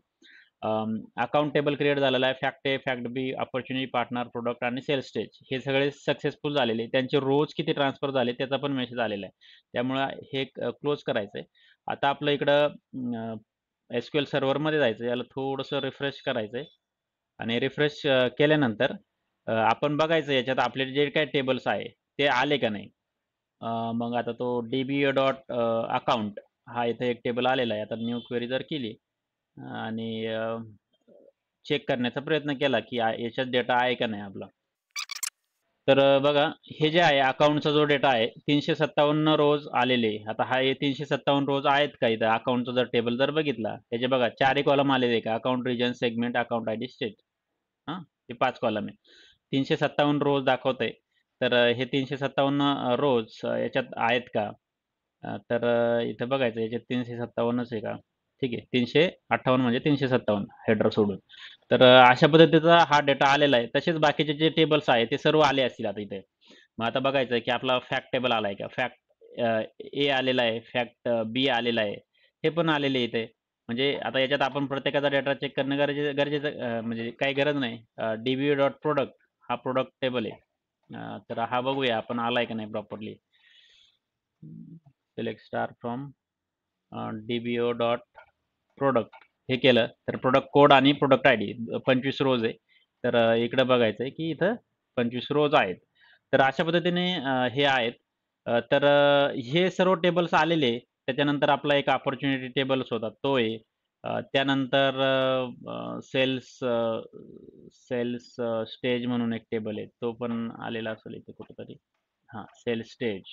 Speaker 1: अकाउंट टेबल क्रिएट झालेला आहे. फॅक्ट ए, फॅक्ट बी, अपॉर्च्युनिटी, पार्टनर, प्रोडक्ट आणि सेल्स स्टेज हे सगळे सक्सेसफुल झालेले. त्यांचे रोज किती ट्रान्सफर झाले त्याचा पण मेसेज आलेला आहे. त्यामुळं हे क्लोज करायचं आहे. आता आपलं इकडं SQL सर्व्हरमध्ये जायचं आहे. याला थोडंसं रिफ्रेश करायचं आहे आणि रिफ्रेश केल्यानंतर आपण बघायचं याच्यात आपले जे काही टेबल्स आहे ते आले का नाही. मग आता तो DBA डॉट अकाउंट हा इथे एक टेबल आलेला आहे. आता न्यू क्वेरी जर केली आणि चेक करण्याचा प्रयत्न केला, की याच्यात डेटा आहे का नाही आपला. तर बघा हे जे आहे अकाउंटचा जो डेटा आहे 357 रोज आलेले. आता हा हे 357 रोज आहेत का इथं अकाउंटचा जर टेबल जर बघितला त्याचे बघा 4 कॉलम आलेले का account region segment account ID state. हां, हे 5 कॉलम आहे. 357 रोज दाखवतंय. तर हे 357 रोज याच्यात आहेत का? तर इथं बघायचं याच्यात 357च आहे का? ठीक आहे. 358 म्हणजे 357 हेडर सोडून. तर अशा पद्धतीचा हा डेटा आलेला आहे. तसेच बाकीचे जे टेबल्स आहेत ते सर्व आले असतील आता इथे. मग आता बघायचं आहे की आपला फॅक्ट टेबल आलाय का? फॅक्ट ए आलेला आहे, फॅक्ट बी आलेला आहे. हे पण आलेले आहे इथे. म्हणजे आता याच्यात आपण प्रत्येकाचा डेटा चेक करणं गरजेचं म्हणजे काही गरज नाही. DBA डॉट प्रॉडक्ट हा प्रॉडक्ट टेबल आहे. तर हा बघूया आपण आलाय का नाही properly. Select star from DBO dot product हे केलं तर प्रॉडक्ट कोड आणि प्रॉडक्ट आयडी 25 रोज आहे. तर इकडं बघायचं आहे की इथं 25 रोज आहेत. तर अशा पद्धतीने हे आहेत. तर हे सर्व टेबल्स आलेले आहे. त्याच्यानंतर आपला एक अपॉर्च्युनिटी टेबल्स होता तो आहे. त्यानंतर सेल्स सेल्स स्टेज म्हणून एक टेबल आहे. तो पण आलेला असेल इथे कुठेतरी. हां, सेल्स स्टेज.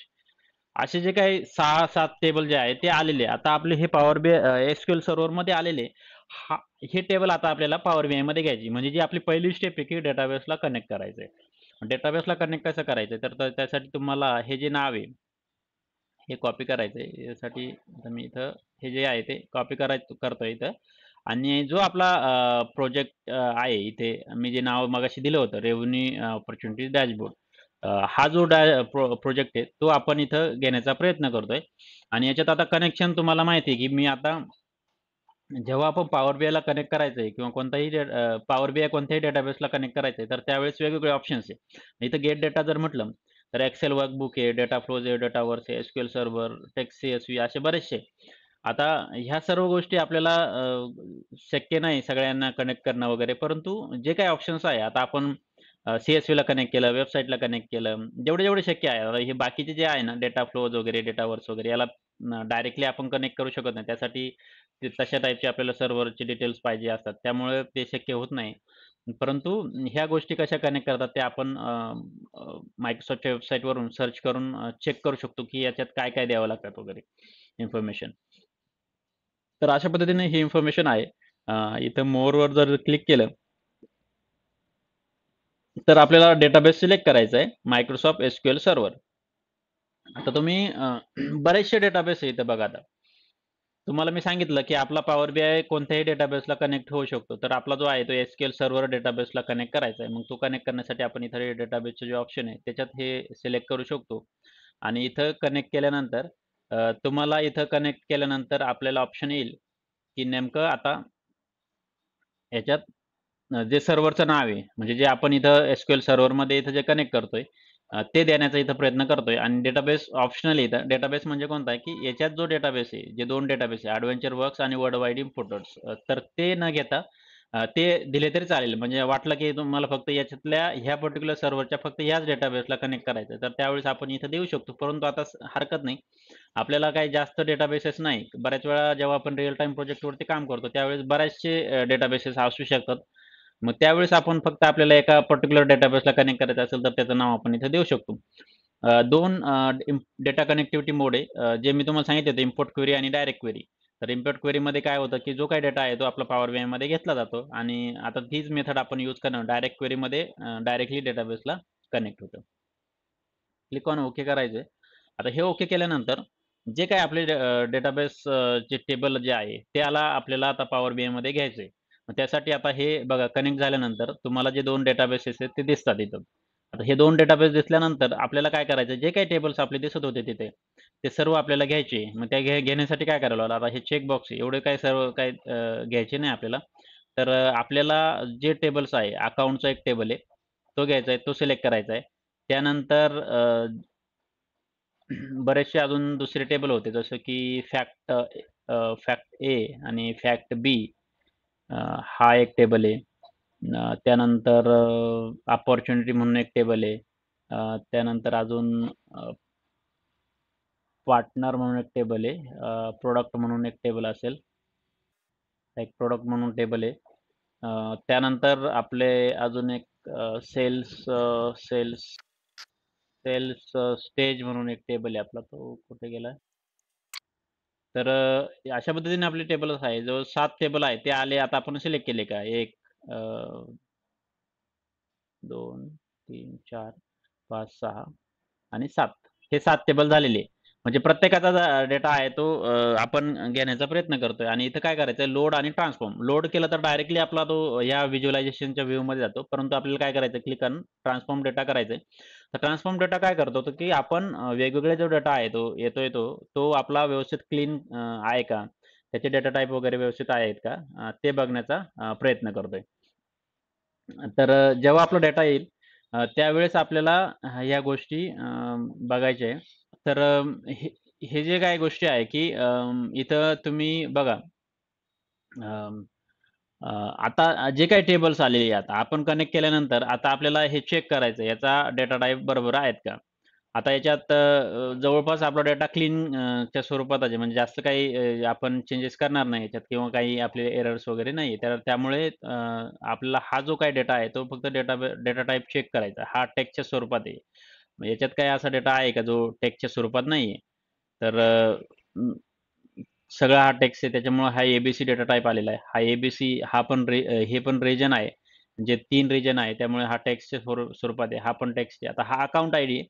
Speaker 1: असे जे काही 6-7 टेबल जे आहे ते आलेले आहे. आता आपले हे पॉवर बी SQL सर्व्हरमध्ये आलेले आहे. हे टेबल आता आपल्याला पॉवर BIमध्ये घ्यायची. म्हणजे जी आपली पहिली स्टेप आहे की डेटाबेसला कनेक्ट करायचं आहे. डेटाबेसला कनेक्ट कसं करायचं तर त्यासाठी तुम्हाला हे जे नाव आहे, हे कॉपी करायचं आहे. यासाठी आता मी इथं हे जे आहे ते कॉपी करतोय इथं आणि जो आपला प्रोजेक्ट आहे इथे मी जे नाव मगाशी दिलं होतं रेव्हेन्यू अपॉर्च्युनिटीज डॅशबोर्ड. हा जो प्रोजेक्ट आहे तो आपण इथं घेण्याचा प्रयत्न करतोय आणि याच्यात आता कनेक्शन तुम्हाला माहिती आहे की मी आता जेव्हा आपण पॉवर BIला कनेक्ट करायचंय किंवा पॉवर BI कोणत्याही डेटाबेसला कनेक्ट करायचंय तर त्यावेळेस वेगवेगळे ऑप्शन्स आहे. इथं गेट डेटा जर म्हटलं तर एक्सेल वर्कबुक आहे, डेटा फ्लोज आहे, डेटा वर्क्स आहे, SQL सर्व्हर, टेक्स्ट CSV असे बरेचसे. आता ह्या सर्व गोष्टी आपल्याला शक्य नाही सगळ्यांना कनेक्ट करणं वगैरे. परंतु जे काही ऑप्शन्स आहे आता आपण CSVला कनेक्ट केलं, वेबसाईटला कनेक्ट केलं. जेवढे शक्य आहे. आता हे बाकीचे जे आहे ना डेटा फ्लोज वगैरे, डेटा वर्क्स वगैरे याला डायरेक्टली आपण कनेक्ट करू शकत नाही. त्यासाठी ते तशा टाईपचे आपल्याला सर्व्हरचे डिटेल्स पाहिजे असतात. त्यामुळे ते शक्य होत नाही. परंतु ह्या गोष्टी कशा कनेक्ट करतात ते आपण Microsoftच्या वेबसाईटवरून सर्च करून चेक करू शकतो, की याच्यात काय-काय द्यावं लागतात वगैरे इन्फॉर्मेशन. तर अशा पद्धतीने ही इन्फॉर्मेशन आहे. इथं मोरवर जर क्लिक केलं तर आपल्याला डेटाबेस सिलेक्ट करायचा आहे Microsoft SQL सर्व्हर. आता तुम्ही बरेचसे डेटाबेस आहे इथं बघा आता. तुम्हाला मी सांगितलं, की आपला पॉवर BI कोणत्याही डेटाबेसला कनेक्ट होऊ शकतो. तर आपला जो आहे तो SQL सर्व्हर डेटाबेसला कनेक्ट करायचा आहे. मग तो कनेक्ट करण्यासाठी आपण इथं डेटाबेसचे जे ऑप्शन आहे त्याच्यात हे सिलेक्ट करू शकतो आणि इथं कनेक्ट केल्यानंतर तुम्हाला इथं कनेक्ट केल्यानंतर आपल्याला ऑप्शन येईल, की नेमकं आता ह्याच्यात जे सर्व्हरचं नाव आहे, म्हणजे जे आपण इथं SQL सर्व्हरमध्ये इथं जे कनेक्ट करतोय, ते देण्याचा इथं प्रयत्न करतोय आणि डेटाबेस ऑप्शनल आहे इथं. डेटाबेस म्हणजे कोणता आहे, की याच्यात जो डेटाबेस आहे, जे 2 डेटाबेस आहे, एडव्हेंचर वर्क्स आणि वर्ल्ड वाईड इम्पोर्टर्स तर ते न घेता ते दिले तरी चालेल. म्हणजे वाटलं की तुम्हाला फक्त याच्यातल्या ह्या पर्टिक्युलर सर्व्हरच्या फक्त ह्याच डेटाबेसला कनेक्ट करायचं आहे, तर त्यावेळेस आपण इथं देऊ शकतो. परंतु आता हरकत नाही. आपल्याला काही जास्त डेटाबेसेस नाही. बऱ्याच वेळा जेव्हा आपण रिअल टाईम प्रोजेक्टवरती काम करतो, त्यावेळेस बरेचसे डेटाबेसेस असू शकतात. मग त्यावेळेस आपण फक्त आपल्याला एका पर्टिक्युलर डेटाबेसला कनेक्ट करायचं असेल, तर त्याचं नाव आपण इथे देऊ शकतो. 2 डेटा कनेक्टिव्हिटी मोड आहे. जे मी तुम्हाला सांगितले होते इम्पोर्ट क्वेरी आणि डायरेक्ट क्वेरी. तर इम्पोर्ट क्वेरीमध्ये काय होतं, की जो काही डेटा आहे तो आपला पॉवर बीआयमध्ये घेतला जातो आणि आता तीच मेथड आपण यूज करणार डायरेक्ट क्वेरीमध्ये डायरेक्टली डेटाबेसला कनेक्ट होतं. क्लिक ऑन ओके करायचं. आता हे ओके केल्यानंतर जे काही आपले डेटाबेस जे टेबल जे आहे त्याला आपल्याला आता पॉवर बीआयमध्ये घ्यायचं आहे. मग त्यासाठी आता हे बघा कनेक्ट झाल्यानंतर तुम्हाला जे 2 डेटाबेसेस आहेत ते दिसतात इथं. आता हे 2 डेटाबेस दिसल्यानंतर आपल्याला काय करायचं, जे काही टेबल्स आपले दिसत होते तिथे, ते सर्व आपल्याला घ्यायचे. मग त्या घेण्यासाठी काय करावं लागलं, आता हे चेक बॉक्स आहे, एवढे काही सर्व काही घ्यायचे नाही आपल्याला. तर आपल्याला जे टेबल्स आहे, अकाउंटचा एक टेबल आहे, तो घ्यायचा आहे, तो सिलेक्ट करायचा आहे. त्यानंतर बरेचसे अजून दुसरे टेबल होते, जसं की फॅक्ट ए आणि फॅक्ट बी हा एक टेबल आहे. त्यानंतर अपॉर्च्युनिटी म्हणून एक टेबल आहे. त्यानंतर अजून पार्टनर म्हणून एक टेबल आहे. प्रोडक्ट म्हणून एक टेबल असेल. एक प्रोडक्ट म्हणून टेबल आहे. त्यानंतर आपले अजून एक सेल्स सेल्स सेल्स स्टेज म्हणून एक टेबल आहे आपला, तो कुठे गेला? तर अशा पद्धतीने आपले टेबल्स आहे. जवळ 7 टेबल आहे. ते आले आता आपण सिलेक्ट केले का? 1 2 3 4 5 6 आणि 7 हे 7 टेबल झालेले आहे. म्हणजे प्रत्येकाचा डेटा आहे तो आपण घेण्याचा प्रयत्न करतोय आणि इथं काय करायचं लोड आणि ट्रान्सफॉर्म. लोड केलं तर डायरेक्टली आपला तो या व्हिज्युअलायझेशनच्या व्ह्यूमध्ये जातो. परंतु आपल्याला काय करायचं क्लिक करून ट्रान्सफॉर्म डेटा करायचं. तर ट्रान्सफॉर्म डेटा काय करतो तर की आपण वेगवेगळे जो डेटा आहे तो येतोय तो आपला व्यवस्थित क्लीन आहे का? त्याचे डेटा टाइप वगैरे व्यवस्थित आहेत का? ते बघण्याचा प्रयत्न करतोय. तर जेव्हा आपला डेटा येईल त्यावेळेस आपल्याला ह्या गोष्टी बघायच्या आहे. तर हे हे जे काही गोष्टी आहे, की इथं तुम्ही बघा अं, आता जे काही टेबल्स आलेले आहे आता आपण कनेक्ट केल्यानंतर आता आपल्याला हे चेक करायचं आहे, याचा डेटा टाइप बरोबर आहेत का? आता याच्यात जवळपास आपला डेटा क्लीन च्या स्वरूपात आहे. म्हणजे जास्त काही आपण चेंजेस करणार नाही याच्यात किंवा काही आपले एरर्स वगैरे नाही. तर त्यामुळे आपल्याला हा जो काही डेटा आहे, तो फक्त डेटा टाइप चेक करायचा. हा टेक्स्टच्या स्वरूपात आहे. मग याच्यात काही असा डेटा आहे का जो टेक्स्टच्या स्वरूपात नाही आहे? तर सगळा हा टेक्स्ट आहे त्याच्यामुळे हा एबीसी डेटा टाइप आलेला आहे. हा एबीसी हा पण हे पण रिजन आहे. म्हणजे 3 रिजन आहे. त्यामुळे हा टेक्स्टच्या स्वरूपात आहे. हा पण टेक्स्ट आहे. आता हा अकाउंट आयडी आहे.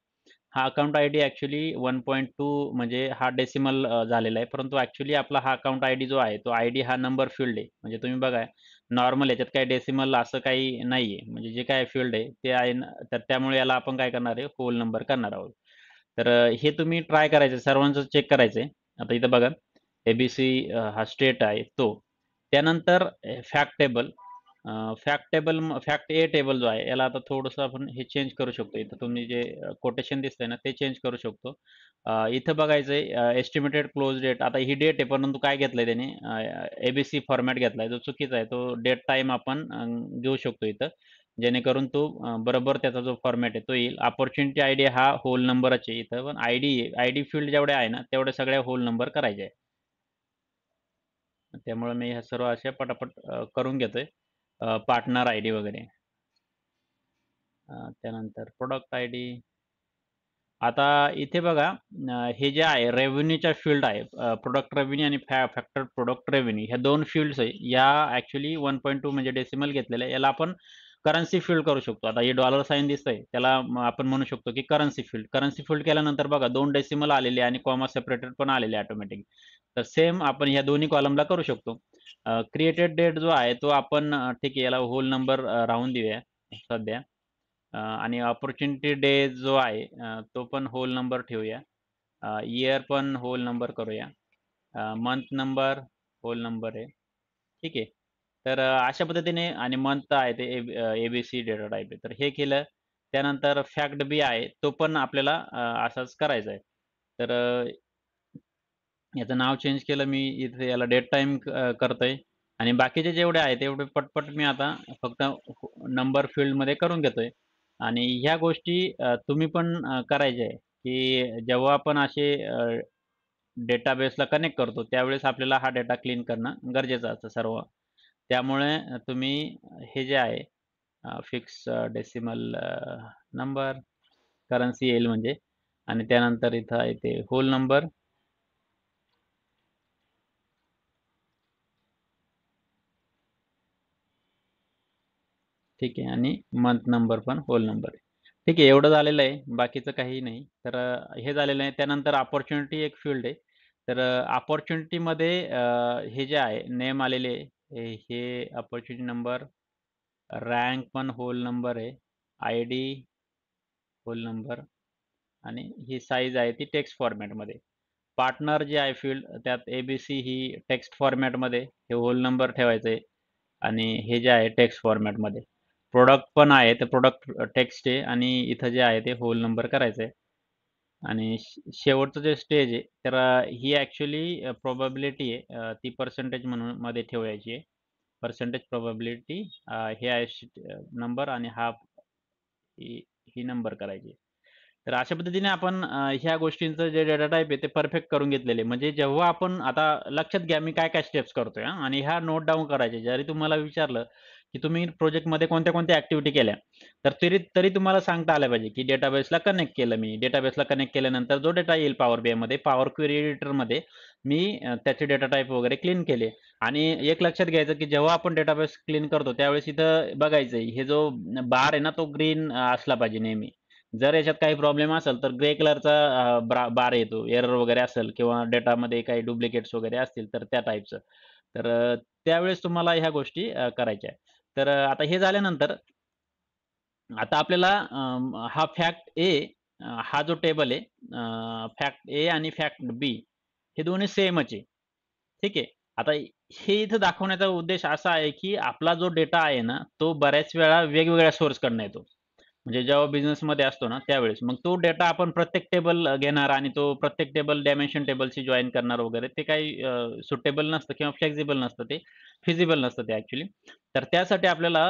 Speaker 1: हा अकाउंट आयडी ॲक्चुअली 1.2 म्हणजे हा डेसिमल झालेला आहे. परंतु ॲक्चुअली आपला हा अकाउंट आयडी जो आहे, तो आयडी हा नंबर फील्ड आहे. म्हणजे तुम्ही बघा नॉर्मल याच्यात काही डेसिमल असं काही नाहीये. म्हणजे जे काही फील्ड आहे ते आहे तर त्यामुळे याला आपण काय करणार आहे, होल नंबर करणार आहोत. तर हे तुम्ही ट्राय करायचं सर्वांचं चेक करायचंय. आता इथं बघा एबीसी हा स्टेट आहे तो. त्यानंतर फॅक्ट टेबल फॅक्ट ए टेबल जो आहे याला आता थोडंसं आपण हे चेंज करू शकतो. इथं तुम्ही जे कोटेशन दिसतंय ना ते चेंज करू शकतो. इथं बघायचंय एस्टिमेटेड क्लोज डेट. आता ही डेट आहे परंतु काय घेतलंय त्याने एबीसी फॉर्मॅट घेतलाय जो चुकीचा आहे. तो डेट टाइम आपण घेऊ शकतो इथं. जेणेकरून तो बरोबर त्याचा जो फॉर्मॅट आहे तो येईल. अपॉर्च्युनिटी आयडी हा होल नंबरच आहे इथं पण आयडी फील्ड जेवढ्या आहे ना तेवढ्या सगळ्या होल नंबर करायचे आहे. त्यामुळे मी ह्या सर्व अशा पटापट करून घेतोय. पार्टनर आयडी वगैरे. त्यानंतर प्रोडक्ट आयडी. आता इथे बघा हे जे आहे रेव्हेन्यूच्या फील्ड आहे. प्रोडक्ट रेव्हेन्यू आणि फॅक्टर प्रोडक्ट रेव्हेन्यू ह्या 2 फील्ड्स आहे. या ॲक्चुअली 1.2 म्हणजे डेसिमल घेतलेलं आहे. याला आपण करन्सी फील्ड करू शकतो. आता हे डॉलर साइन दिसतंय त्याला आपण म्हणू शकतो की करन्सी फील्ड. करन्सी फील्ड केल्यानंतर बघा 2 डेसिमल आलेले आणि कॉमा सेपरेटेड पण आलेले ऑटोमॅटिक. तर सेम आपण ह्या दोन्ही कॉलमला करू शकतो. क्रिएटेड डेट जो आहे तो आपण ठीक आहे याला होल नंबर राहून देऊया सध्या. आणि अपॉर्च्युनिटी डे जो आहे तो पण होल नंबर ठेवूया. इयर पण होल नंबर करूया. मंथ नंबर होल नंबर आहे. ठीक आहे. तर अशा पद्धतीने आणि मंथ आहे ते एबीसी डेटा टाइप आहे. तर हे केलं. त्यानंतर फॅक्ट बी आहे तो पण आपल्याला असाच करायचा आहे. तर याचं नाव चेंज केलं मी इथे याला डेट टाइम करतोय. आणि बाकीचे जेवढे आहेत तेवढे पटपट मी आता फक्त नंबर फील्डमध्ये करून घेतोय. आणि ह्या गोष्टी तुम्ही पण करायच्या आहे, की जेव्हा आपण असे डेटाबेसला कनेक्ट करतो त्यावेळेस आपल्याला हा डेटा क्लीन करणं गरजेचं असतं सर्व. त्यामुळे तुम्ही हे जे आहे फिक्स डेसिमल नंबर करन्सी येईल म्हणजे, आणि त्यानंतर इथं आहे ते होल नंबर. ठीक आहे, आणि मंथ नंबर पण होल नंबर आहे. ठीक आहे, एवढं झालेलं आहे, बाकीचं काही नाही. तर हे झालेलं आहे. त्यानंतर अपॉर्च्युनिटी एक फील्ड आहे. तर अपॉर्च्युनिटीमध्ये हे जे आहे नेम आलेले आहे, हे अपॉर्च्युनिटी नंबर, रँक पण होल नंबर आहे, आय डी होल नंबर, आणि ही साईज आहे ती टेक्स्ट फॉर्मॅटमध्ये. पार्टनर जे आहे फील्ड त्यात ABC ही टेक्स्ट फॉर्मॅटमध्ये हे होल नंबर ठेवायचं आहे, आणि हे जे आहे टेक्स्ट फॉर्मॅटमध्ये. प्रोडक्ट पण आहे तर प्रोडक्ट टेक्स्ट आहे, आणि इथं जे आहे ते होल नंबर करायचं आहे. आणि शेवटचं जे स्टेज आहे तर ही ॲक्च्युली प्रोबॅबिलिटी आहे, ती पर्सेंटेज म्हणून मध्ये ठेवायची आहे. पर्सेंटेज प्रोबॅबिलिटी हे आहे नंबर, आणि हा ही ही नंबर करायची. तर अशा पद्धतीने आपण ह्या गोष्टींचं जे डेटा टाइप आहे ते परफेक्ट करून घेतलेले आहे. म्हणजे जेव्हा आपण आता लक्षात घ्या मी काय-काय स्टेप्स करतोय हां, आणि ह्या नोट डाउन करायच्या. जरी तुम्हाला विचारलं, की तुम्ही प्रोजेक्टमध्ये कोणत्या-कोणत्या ॲक्टिव्हिटी केल्या, तर तरी तरी तुम्हाला सांगता आलं पाहिजे, की डेटाबेसला कनेक्ट केलं मी. डेटाबेसला कनेक्ट केल्यानंतर जो डेटा येईल पॉवर बीआयमध्ये, पॉवर क्वेरी एडिटरमध्ये मी त्याचे डेटा टाइप वगैरे क्लीन केले. आणि एक लक्षात घ्यायचं, की जेव्हा आपण डेटाबेस क्लीन करतो त्यावेळेस इथं बघायचं, हे जो बार आहे ना तो ग्रीन असला पाहिजे नेहमी. जर याच्यात काही प्रॉब्लेम असेल तर ग्रे कलरचा बार येतो, एरर वगैरे असेल किंवा डेटामध्ये काही डुप्लिकेट्स वगैरे असतील तर त्या टाईपचं. तर त्यावेळेस तुम्हाला ह्या गोष्टी करायच्या आहेत. तर आता हे झाल्यानंतर आता आपल्याला हा फॅक्ट ए, हा जो टेबल आहे, फॅक्ट ए आणि फॅक्ट बी हे दोन्ही सेमच आहे. ठीक आहे. आता हे इथं दाखवण्याचा उद्देश असा आहे, की आपला जो डेटा आहे ना, तो बऱ्याच वेळा वेगवेगळ्या सोर्सकडनं येतो. म्हणजे जेव्हा बिझनेसमध्ये असतो ना त्यावेळेस. मग तो डेटा आपण प्रत्येक टेबल घेणार आणि तो प्रत्येक टेबल डायमेन्शन टेबलशी जॉइन करणार वगैरे, ते काही सुटेबल नसतं किंवा फ्लेक्सिबल नसतं ते, फिजिबल नसतं ते ॲक्चुअली. तर त्यासाठी आपल्याला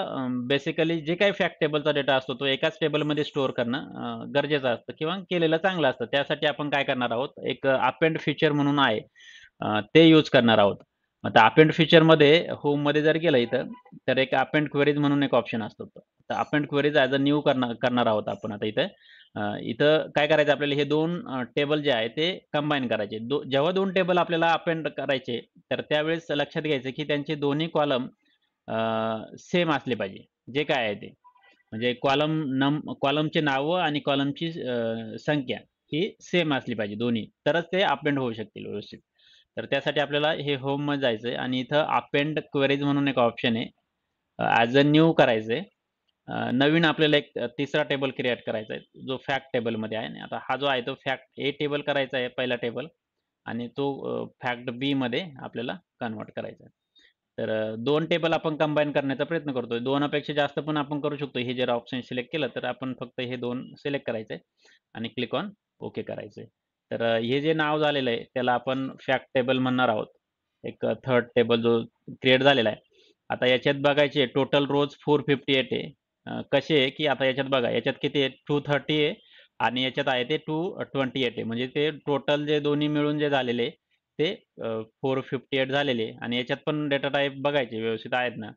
Speaker 1: बेसिकली जे काही फॅक्ट टेबलचा डेटा असतो तो एकाच टेबलमध्ये स्टोअर करणं गरजेचं असतं किंवा केलेलं चांगलं असतं. त्यासाठी आपण काय करणार आहोत, एक अपेंड फीचर म्हणून आहे, ते यूज करणार आहोत. आता अपेंड फीचरमध्ये होममध्ये जर गेलं इथं, तर एक अपेंड क्वेरीज म्हणून एक ऑप्शन असतो. तर append queries as a new करणार करणार आहोत आपण आता इथं. इथं काय करायचं आपल्याला, हे 2 टेबल जे आहे ते कंबाईन करायचे. जेव्हा 2 टेबल आपल्याला अपेंड करायचे, तर त्यावेळेस लक्षात घ्यायचं की त्यांचे दोन्ही कॉलम सेम असले पाहिजे, जे काय आहे ते. म्हणजे कॉलमची नावं आणि कॉलमची संख्या ही सेम असली पाहिजे दोन्ही. तरच ते अपेंड होऊ शकतील व्यवस्थित. तर त्यासाठी आपल्याला हे होममध्ये जायचं आहे आणि इथं अपेंड क्वेरीज म्हणून एक ऑप्शन आहे. ॲज अ न्यू करायचं आहे. नवीन आपल्याला एक तिसरा टेबल क्रिएट करायचा आहे, जो फॅक्ट टेबलमध्ये आहे. आणि आता हा जो आहे तो फॅक्ट ए टेबल करायचा आहे पहिला टेबल, आणि तो फॅक्ट बीमध्ये आपल्याला कन्व्हर्ट करायचा आहे. तर 2 टेबल आपण कंबाईन करण्याचा प्रयत्न करतोय. 2 पेक्षा जास्त पण आपण करू शकतो. हे जर ऑप्शन सिलेक्ट केलं तर आपण फक्त हे 2 सिलेक्ट करायचे आणि क्लिक ऑन ओके करायचंय. तर हे जे नाव झालेलं आहे त्याला आपण फॅक्ट टेबल म्हणणार आहोत. एक थर्ड टेबल जो क्रिएट झालेला आहे. आता याच्यात बघायचे टोटल रोज 458 आहे. कसे आहे, की आता याच्यात बघा, याच्यात किती आहे, 230 आहे, आणि याच्यात आहे ते 228 आहे. म्हणजे ते टोटल जे दोन्ही मिळून जे झालेले ते 458 झालेले, आणि याच्यात पण डेटा टाइप बघायचे व्यवस्थित आहेत ना.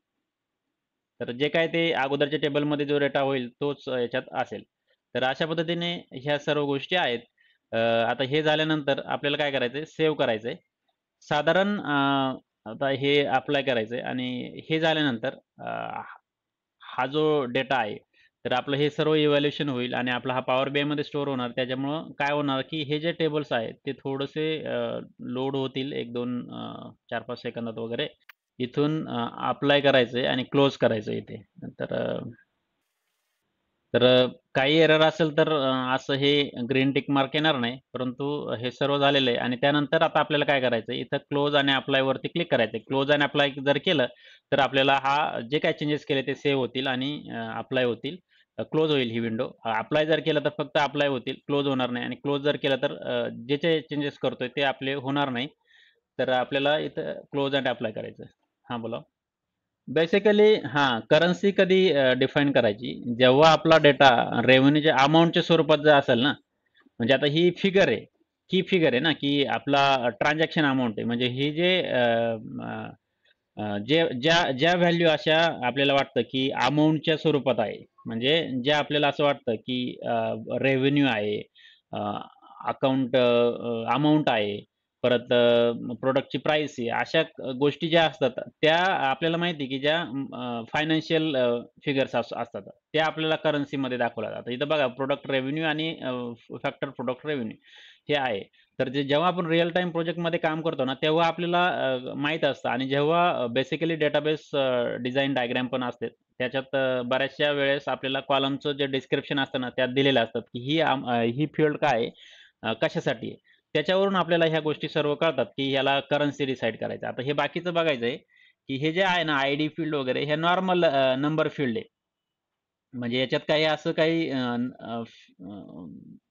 Speaker 1: तर जे काय ते अगोदरच्या टेबलमध्ये जो डेटा होईल तोच याच्यात असेल. तर अशा पद्धतीने ह्या सर्व गोष्टी आहेत. आता हे झाल्यानंतर आपल्याला काय करायचंय, सेव्ह करायचंय. साधारण आता हे अप्लाय करायचंय, आणि हे झाल्यानंतर हा जो डेटा आहे, तर आपलं हे सर्व इव्हॅल्युएशन होईल आणि आपला हा पॉवर बीआयमध्ये स्टोअर होणार. त्याच्यामुळं काय होणार, की हे जे टेबल्स आहेत ते थोडेसे लोड होतील 1-2 4-5 सेकंदात वगैरे. इथून अप्लाय करायचंय आणि क्लोज करायचं इथे. तर काही एरर असेल तर असं हे ग्रीन टिक मार्क येणार नाही. परंतु हे सर्व झालेलं आहे, आणि त्यानंतर आता आपल्याला काय करायचं आहे, इथं क्लोज आणि अप्लायवरती क्लिक करायचं आहे. क्लोज आणि अप्लाय जर केलं, तर आपल्याला हा जे काही चेंजेस केले ते सेव्ह होतील आणि अप्लाय होतील. क्लोज होईल ही विंडो. अप्लाय जर केलं तर फक्त अप्लाय होतील, क्लोज होणार नाही. आणि क्लोज जर केलं तर जे चेंजेस करतोय ते आपले होणार नाही. तर आपल्याला इथं क्लोज अँड अप्लाय करायचं. हां, बोला. बेसिकली हां, करन्सी कधी डिफाईन करायची, जेव्हा आपला डेटा रेव्हेन्यूच्या अमाउंटच्या स्वरूपात जर असेल ना, म्हणजे आता ही फिगर आहे, की फिगर आहे ना, की आपला ट्रान्झॅक्शन अमाउंट आहे. म्हणजे ही जे जे ज्या व्हॅल्यू अशा आपल्याला वाटतं, की अमाउंटच्या स्वरूपात आहे. म्हणजे ज्या आपल्याला असं वाटतं, की रेव्हेन्यू आहे, अकाउंट अमाउंट आहे, परत प्रॉडक्टची प्राईस आहे. अशा गोष्टी ज्या असतात, त्या आपल्याला माहिती आहे, की ज्या फायनान्शियल फिगर्स असतात. त्या आपल्याला करन्सीमध्ये दाखवल्या जातात. इथं बघा प्रॉडक्ट रेव्हेन्यू आणि फॅक्टर प्रॉडक्ट रेव्हेन्यू हे आहे. तर जेव्हा आपण रिअल टाईम प्रोजेक्टमध्ये काम करतो ना, तेव्हा आपल्याला माहीत असतं आणि जेव्हा बेसिकली डेटाबेस डिझाइन डायग्राम पण असते. त्याच्यात बऱ्याचशा वेळेस आपल्याला कॉलमचं जे डिस्क्रिप्शन असतं ना, त्यात दिलेलं असतात, की ही फील्ड काय आहे? कशासाठी आहे? त्याच्यावरून आपल्याला ह्या गोष्टी सर्व कळतात, की ह्याला करन्सी डिसाईड करायचं. आता हे बाकीचं बघायचं आहे, की हे जे आहे ना, आयडी फील्ड वगैरे हे नॉर्मल नंबर फील्ड आहे. म्हणजे याच्यात काही असं काही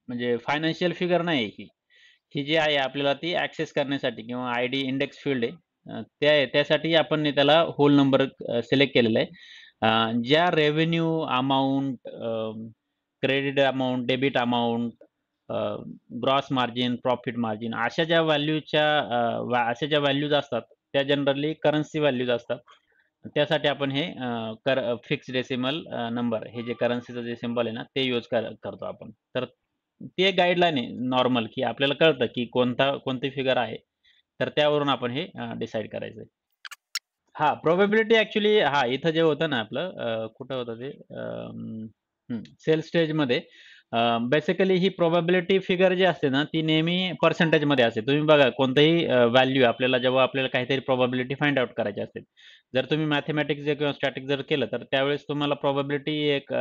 Speaker 1: म्हणजे फायनान्शियल फिगर नाही आहे ही. ही जी आहे आपल्याला ती ॲक्सेस करण्यासाठी किंवा आयडी इंडेक्स फील्ड आहे. त्यासाठी आपण त्याला होल नंबर सिलेक्ट केलेला आहे. ज्या revenue amount, credit amount, debit amount, gross margin, profit margin अशा ज्या व्हॅल्यूच्या अशा ज्या व्हॅल्यूज असतात, त्या जनरली करन्सी व्हॅल्यूज असतात. त्यासाठी आपण हे फिक्स डेसिमल नंबर हे जे करन्सीचं जे सिम्बॉल आहे ना, ते यूज करतो आपण. तर ती एक गाईडलाईन आहे नॉर्मल, की आपल्याला कळतं, की कोणती फिगर आहे. तर त्यावरून आपण हे डिसाईड करायचं आहे. हां, प्रोबॅबिलिटी ॲक्चुअली हां, इथं जे होतं ना आपलं कुठं होतं ते सेल स्टेजमध्ये बेसिकली ही प्रोबॅबिलिटी फिगर जी असते ना, ती नेहमी पर्सेंटेजमध्ये असते. तुम्ही बघा कोणतंही व्हॅल्यू जेव्हा आपल्याला काहीतरी प्रोबॅबिलिटी फाइंड आउट करायची असते. जर तुम्ही मॅथेमॅटिक्स किंवा स्टॅटिक जर केलं, तर त्यावेळेस तुम्हाला प्रोबॅबिलिटी एक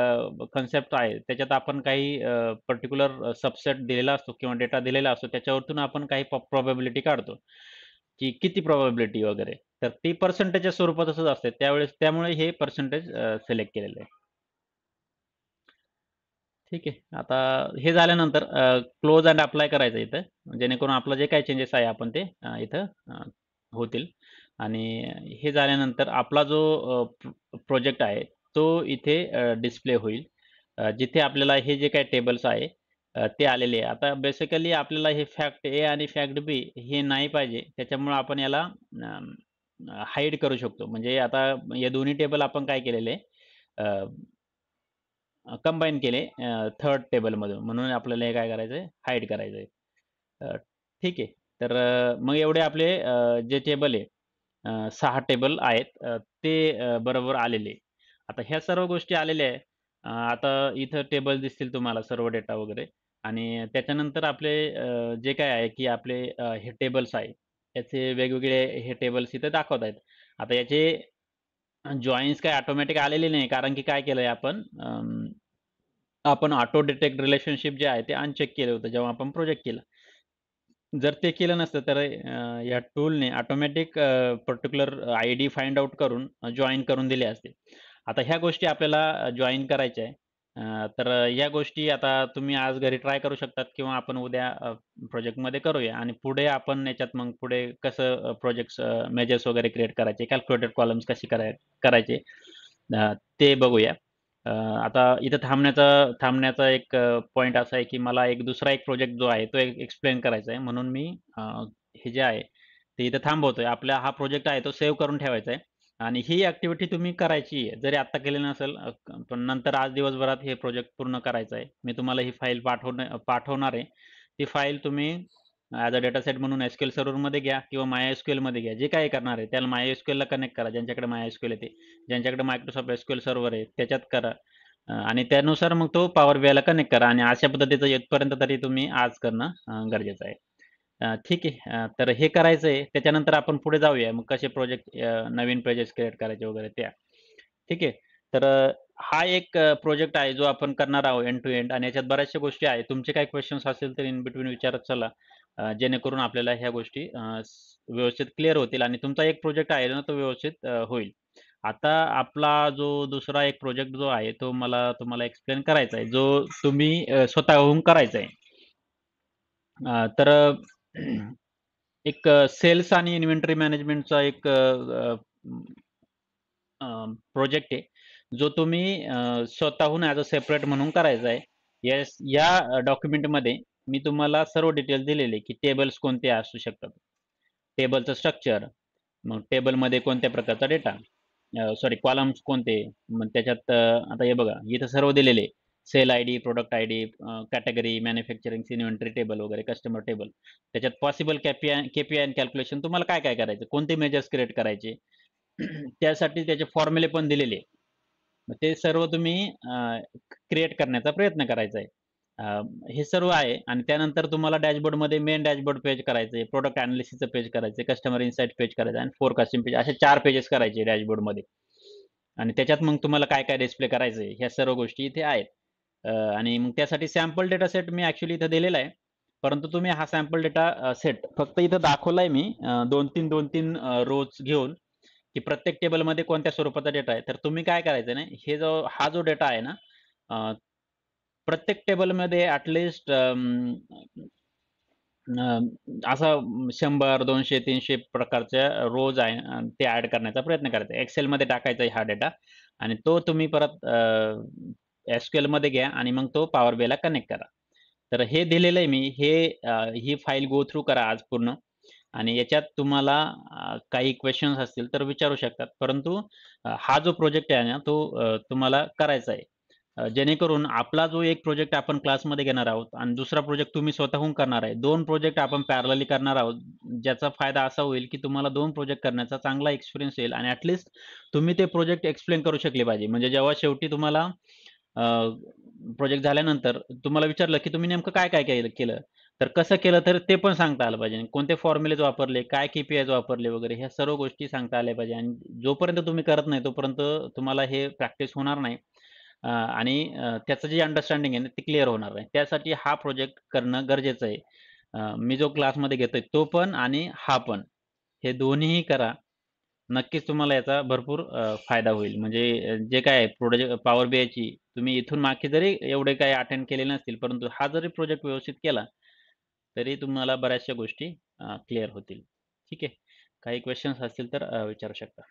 Speaker 1: कन्सेप्ट आहे. त्याच्यात आपण काही पर्टिक्युलर सबसेट दिलेला असतो किंवा डेटा दिलेला असतो. त्याच्यावरतून आपण काही प्रोबॅबिलिटी काढतो, की किती प्रोबॅबिलिटी वगैरे. तर ती पर्सेंटेजच्या स्वरूपातच असते. त्यामुळे हे पर्सेंटेज सिलेक्ट केलेलं आहे. ठीक आहे. आता हे झाल्यानंतर क्लोज एंड अप्लाय करायचं इथं. जेणेकरून आपलं जे काही चेंजेस आहे आपण ते इथं होतील आणि हे झाल्यानंतर आपला जो प्रोजेक्ट आहे तो इथे डिस्प्ले होईल. जिथे आपल्याला हे जे काही टेबल्स आहे ते आलेले आहे. आता बेसिकली आपल्याला हे फॅक्ट ए आणि फॅक्ट बी हे नाही पाहिजे. त्याच्यामुळं आपण याला हाईड करू शकतो. म्हणजे आता हे दोन्ही टेबल आपण काय केलेले कंबाईन केले थर्ड टेबलमधून. म्हणून आपल्याला हे काय करायचं आहे, हाईड करायचं आहे. ठीक आहे. तर मग एवढे आपले जे टेबल आहे 6 टेबल आहेत ते बरोबर आलेले आहे. आता ह्या सर्व गोष्टी आलेल्या आहे. आता इथं टेबल दिसतील तुम्हाला सर्व डेटा वगैरे आणि त्याच्यानंतर आपले जे काही आहे, की आपले हे टेबल्स आहे. याचे वेगवेगळे हे टेबल्स इथे दाखवत आहेत. आता याचे जॉइन्स काही ऑटोमॅटिक आलेले नाही. कारण की काय केलंय आपण ऑटो डिटेक्ट रिलेशनशिप जे आहे ते अनचेक केलं होतं जेव्हा आपण प्रोजेक्ट केला. जर ते केलं नसतं तर या टूलने automatic particular ID find out करून जॉइन करून दिले असते. आता ह्या गोष्टी आपल्याला जॉइन करायच्या आहे. तर या गोष्टी आता तुम्ही आज घरी ट्राय करू शकतात किंवा आपण उद्या प्रोजेक्टमध्ये करूया आणि पुढे आपण याच्यात मग पुढे कसं प्रोजेक्ट्स मेजर्स वगैरे क्रिएट करायचे, कॅल्क्युलेटेड कॉलम्स कसे करायचे ते बघूया. आता इथं थांबण्याचा एक पॉइंट असा आहे, की मला दुसरा एक प्रोजेक्ट जो आहे तो एक्सप्लेन करायचा आहे. म्हणून मी हे जे आहे ते इथं थांबवतोय. आपला हा प्रोजेक्ट आहे तो सेव्ह करून ठेवायचा आहे आणि ही ॲक्टिव्हिटी तुम्ही करायची आहे. जरी आत्ता केली नसेल पण नंतर आज दिवसभरात हे प्रोजेक्ट पूर्ण करायचं आहे. मी तुम्हाला ही फाईल पाठवणार आहे. ती फाईल तुम्ही ॲज अ डेटा सेट म्हणून एस-क्यू-एल सर्व्हरमध्ये घ्या किंवा MySQLमध्ये घ्या. जे काही करणार आहे त्याला MySQLला कनेक्ट करा. ज्यांच्याकडे MySQL आहे ते. ज्यांच्याकडे Microsoft SQL सर्व्हर आहे त्याच्यात करा आणि त्यानुसार मग तो पॉवर बीआयला कनेक्ट करा आणि अशा पद्धतीचं इथपर्यंत तरी तुम्ही आज करणं गरजेचं आहे. ठीक आहे. तर हे करायचं आहे. त्याच्यानंतर आपण पुढे जाऊया. मग कसे प्रोजेक्ट नवीन पेजेस क्रिएट करायचे वगैरे त्या. ठीक आहे. तर हा एक प्रोजेक्ट आहे जो आपण करणार आहोत एंड टू एंड आणि याच्यात बऱ्याचशा गोष्टी आहेत. तुमचे काही क्वेशन्स असतील तर इन बिटवीन विचारत चला. जेणेकरून आपल्याला ह्या गोष्टी व्यवस्थित क्लिअर होतील आणि तुमचा एक प्रोजेक्ट आहे ना तो व्यवस्थित होईल. आता आपला जो दुसरा एक प्रोजेक्ट जो आहे तो मला तुम्हाला एक्सप्लेन करायचा आहे. जो तुम्ही स्वतःहून करायचा आहे. तर एक सेल्स आणि इन्व्हेंटरी मॅनेजमेंटचा एक प्रोजेक्ट आहे, जो तुम्ही स्वतःहून ॲज अ सेपरेट म्हणून करायचा आहे. या डॉक्युमेंटमध्ये मी तुम्हाला सर्व डिटेल्स दिलेले, की टेबल्स कोणते असू शकतात. टेबलचं स्ट्रक्चर, मग टेबलमध्ये कोणत्या प्रकारचा डेटा, सॉरी कॉलम्स कोणते, मग त्याच्यात आता हे बघा इथं सर्व दिलेले आहे. Sale ID, product ID, category, manufacturing inventory table वगैरे, कस्टमर टेबल. त्याच्यात पॉसिबल केपीआय अँड कॅल्क्युलेशन तुम्हाला काय-काय करायचं, कोणते मेजर्स क्रिएट करायचे, त्यासाठी त्याचे फॉर्म्युले पण दिलेले आहे. मग ते सर्व तुम्ही क्रिएट करण्याचा प्रयत्न करायचा आहे. अ, हे सर्व आहे आणि त्यानंतर तुम्हाला डॅशबोर्डमध्ये मेन डॅशबोर्ड पेज करायचं आहे, प्रॉडक्ट एनालिसिसचं पेज करायचं आहे, कस्टमर इनसाइट पेज करायचं आहे आणि फोरकास्टिंग पेज, असे 4 पेजेस करायचे डॅशबोर्डमध्ये. आणि त्याच्यात मग तुम्हाला काय-काय डिस्प्ले करायचं आहे, ह्या सर्व गोष्टी इथे आहेत. आणि मग त्यासाठी सॅम्पल डेटा सेट मी ॲक्चुअली इथं दिलेला आहे. परंतु तुम्ही हा सॅम्पल डेटा सेट फक्त इथं दाखवलाय मी 2-3, 2-3 रोज घेऊन, की प्रत्येक टेबलमध्ये कोणत्या स्वरूपाचा डेटा आहे. तर तुम्ही काय करायचं ना, हा जो डेटा आहे ना, अ, प्रत्येक टेबलमध्ये ॲट लिस्ट असं 100, 200, 300 प्रकारच्या रोज आहे ते ॲड करण्याचा प्रयत्न करायचा. Excelमध्ये टाकायचा आहे हा डेटा आणि तो तुम्ही परत SQLमध्ये घ्या आणि मग तो पॉवर BIला कनेक्ट करा. तर हे दिलेलं आहे मी. ही फाईल गो थ्रू करा आज पूर्ण आणि याच्यात तुम्हाला काही क्वेशन्स असतील तर विचारू शकतात. परंतु हा जो प्रोजेक्ट आहे ना, तो तुम्हाला करायचा आहे. जेणेकरून आपला जो एक प्रोजेक्ट आपण क्लासमध्ये घेणार आहोत आणि दुसरा प्रोजेक्ट तुम्ही स्वतःहून करणार आहे. 2 प्रोजेक्ट आपण पॅरलली करणार आहोत. ज्याचा फायदा असा होईल, की तुम्हाला 2 प्रोजेक्ट करण्याचा चांगला एक्सपिरियन्स येईल आणि तुम्ही ते प्रोजेक्ट एक्सप्लेन करू शकले पाहिजे. म्हणजे जेव्हा शेवटी तुम्हाला प्रोजेक्ट झाल्यानंतर तुम्हाला विचारलं, की तुम्ही नेमकं काय-काय केलं? तर कसं केलं तर ते पण सांगता आलं पाहिजे. कोणते फॉर्म्युलेज वापरले, काय के-पी-आयज वापरले वगैरे ह्या सर्व गोष्टी सांगता आल्या पाहिजे आणि जोपर्यंत तुम्ही करत नाही तोपर्यंत तुम्हाला हे प्रॅक्टिस होणार नाही. आणि त्याचं जे अंडरस्टँडिंग आहे ना, ते क्लिअर होणार नाही. त्यासाठी हा प्रोजेक्ट करणं गरजेचं आहे. मी जो क्लासमध्ये घेतोय तो पण आणि हा पण. हे दोन्हीही करा. नक्कीच तुम्हाला याचा भरपूर फायदा होईल. म्हणजे जे काय आहे पॉवर BIची तुम्ही इथून मागे जरी एवढे काही अटेंड केले नसतील, परंतु हा जरी प्रोजेक्ट व्यवस्थित केला, तरी तुम्हाला बऱ्याचशा गोष्टी क्लिअर होतील. ठीक आहे. काही क्वेशन्स असतील तर विचारू शकता.